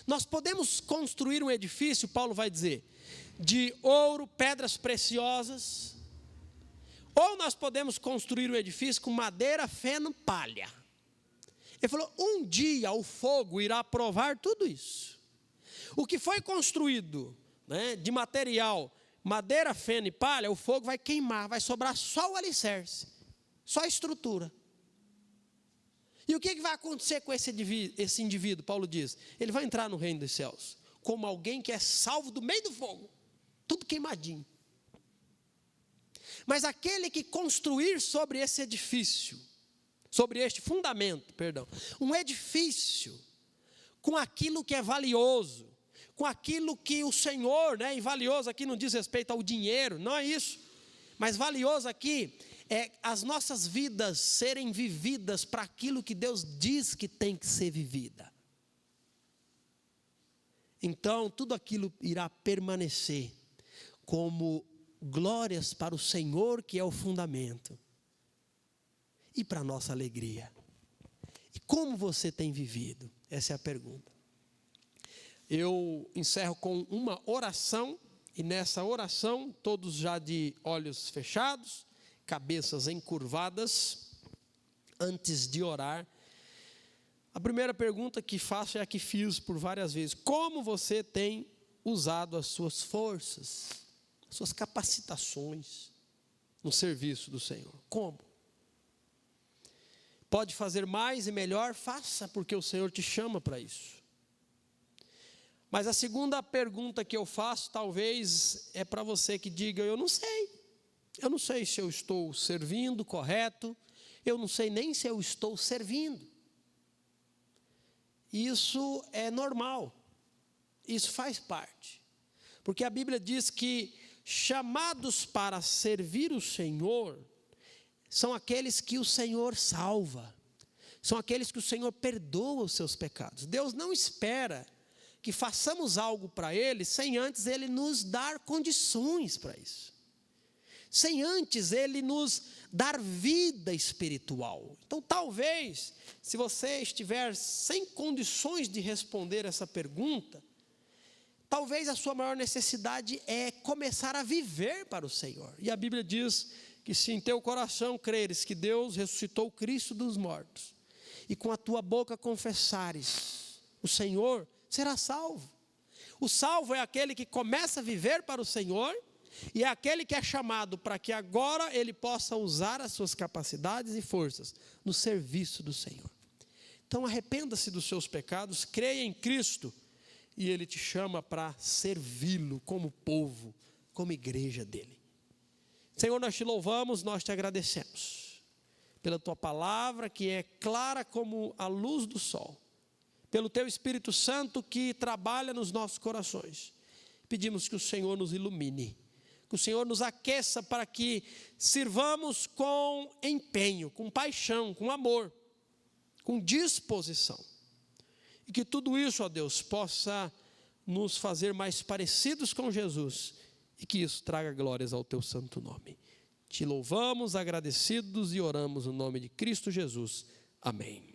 Speaker 1: Nós podemos construir um edifício, Paulo vai dizer, de ouro, pedras preciosas, ou nós podemos construir um edifício com madeira, feno, palha. Ele falou: um dia o fogo irá provar tudo isso. O que foi construído, né, de material, madeira, feno e palha, o fogo vai queimar, vai sobrar só o alicerce, só a estrutura. E o que vai acontecer com esse indivíduo? Paulo diz: ele vai entrar no reino dos céus como alguém que é salvo do meio do fogo, tudo queimadinho. Mas aquele que construir sobre esse edifício, sobre este fundamento, um edifício com aquilo que é valioso, com aquilo que o Senhor, e valioso aqui não diz respeito ao dinheiro, não é isso, mas valioso aqui é as nossas vidas serem vividas para aquilo que Deus diz que tem que ser vivida. Então, tudo aquilo irá permanecer como glórias para o Senhor, que é o fundamento, e para a nossa alegria. E como você tem vivido? Essa é a pergunta. Eu encerro com uma oração, e nessa oração, todos já de olhos fechados, cabeças encurvadas, antes de orar, a primeira pergunta que faço é a que fiz por várias vezes: como você tem usado as suas forças, as suas capacitações no serviço do Senhor? Como? Pode fazer mais e melhor? Faça, porque o Senhor te chama para isso. Mas a segunda pergunta que eu faço, talvez, é para você que diga: eu não sei. Eu não sei se eu estou servindo correto, eu não sei nem se eu estou servindo. Isso é normal, isso faz parte. Porque a Bíblia diz que chamados para servir o Senhor são aqueles que o Senhor salva, são aqueles que o Senhor perdoa os seus pecados. Deus não espera que façamos algo para Ele sem antes Ele nos dar condições para isso, sem antes Ele nos dar vida espiritual. Então, talvez, se você estiver sem condições de responder essa pergunta, talvez a sua maior necessidade é começar a viver para o Senhor. E a Bíblia diz que se em teu coração creres que Deus ressuscitou Cristo dos mortos, e com a tua boca confessares o Senhor, será salvo. O salvo é aquele que começa a viver para o Senhor, e é aquele que é chamado para que agora ele possa usar as suas capacidades e forças no serviço do Senhor. Então arrependa-se dos seus pecados, creia em Cristo, e Ele te chama para servi-lo como povo, como igreja dEle. Senhor, nós te louvamos, nós te agradecemos pela Tua palavra, que é clara como a luz do sol, pelo Teu Espírito Santo que trabalha nos nossos corações. Pedimos que o Senhor nos ilumine, que o Senhor nos aqueça para que sirvamos com empenho, com paixão, com amor, com disposição. E que tudo isso, ó Deus, possa nos fazer mais parecidos com Jesus, e que isso traga glórias ao Teu santo nome. Te louvamos, agradecidos, e oramos no nome de Cristo Jesus. Amém.